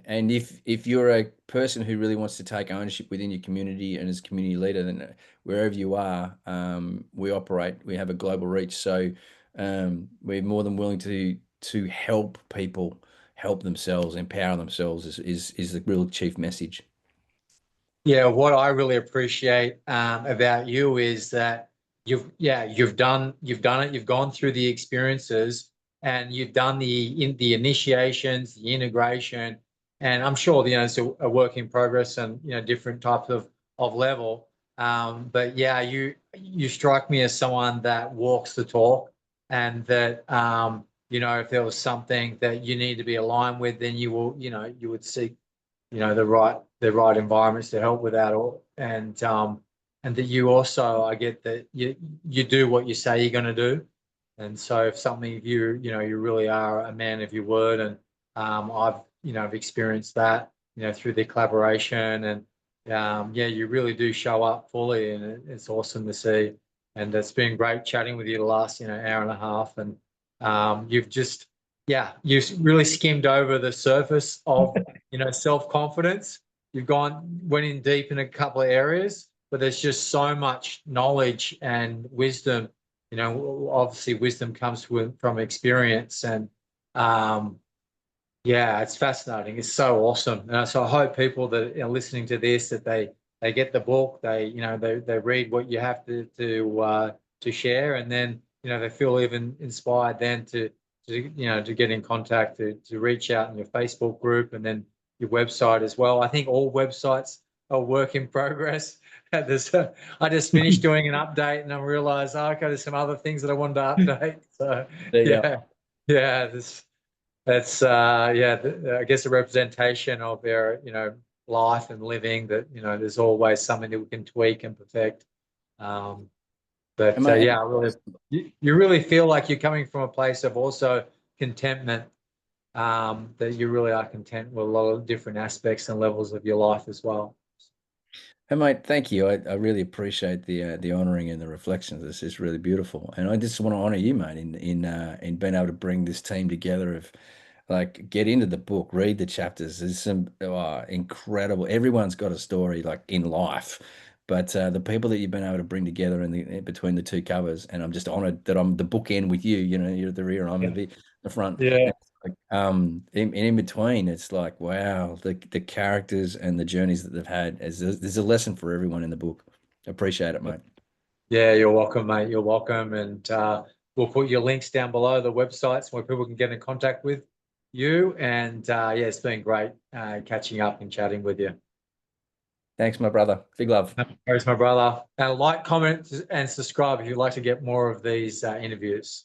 and if you're a person who really wants to take ownership within your community and as community leader, then wherever you are, we operate. We have a global reach, so we're more than willing to help people help themselves, empower themselves. Is the real chief message. Yeah, what I really appreciate about you is that you've done it, you've gone through the experiences, and you've done the initiations, the integration, and I'm sure it's a work in progress and different types of level. But yeah, you strike me as someone that walks the talk, and that if there was something that you need to be aligned with, then you would seek the right environments to help with that, or and that you also, I get that you do what you say you're going to do. And so if something, you really are a man of your word. And I've experienced that through the collaboration. And yeah, you really do show up fully, and it's awesome to see. And it's been great chatting with you the last hour and a half. And you've just you've really skimmed over the surface of self-confidence. You've went in deep in a couple of areas, but there's just so much knowledge and wisdom. Obviously wisdom comes from experience, and um, yeah, it's fascinating. It's so awesome. And so I hope people that are listening to this, that they get the book, they read what you have to share, and then they feel even inspired then to get in contact, to reach out in your Facebook group, and then your website as well. I think all websites are work in progress. I just finished doing an update, and I realized, okay, there's some other things that I wanted to update. So There you go. yeah, yeah, that's I guess a representation of their life and living, that there's always something that we can tweak and perfect. Um, but Am I? yeah, I really, you really feel like you're coming from a place of also contentment, that you really are content with a lot of different aspects and levels of your life as well. Hey mate, thank you. I really appreciate the honoring and the reflections. This is really beautiful, and I just want to honor you, mate, in being able to bring this team together. Of like, get into the book, read the chapters. There's some incredible. Everyone's got a story like in life, but the people that you've been able to bring together in between the two covers, and I'm just honored that I'm the bookend with you. You're at the rear, I'm the front. Yeah. Like, in between, it's like, wow, the characters and the journeys that they've had. There's a lesson for everyone in the book. Appreciate it, mate. Yeah, you're welcome, mate. You're welcome. And we'll put your links down below, the websites where people can get in contact with you. And yeah, it's been great catching up and chatting with you. Thanks, my brother. Big love. Thanks, my brother. And like, comment, and subscribe if you'd like to get more of these interviews.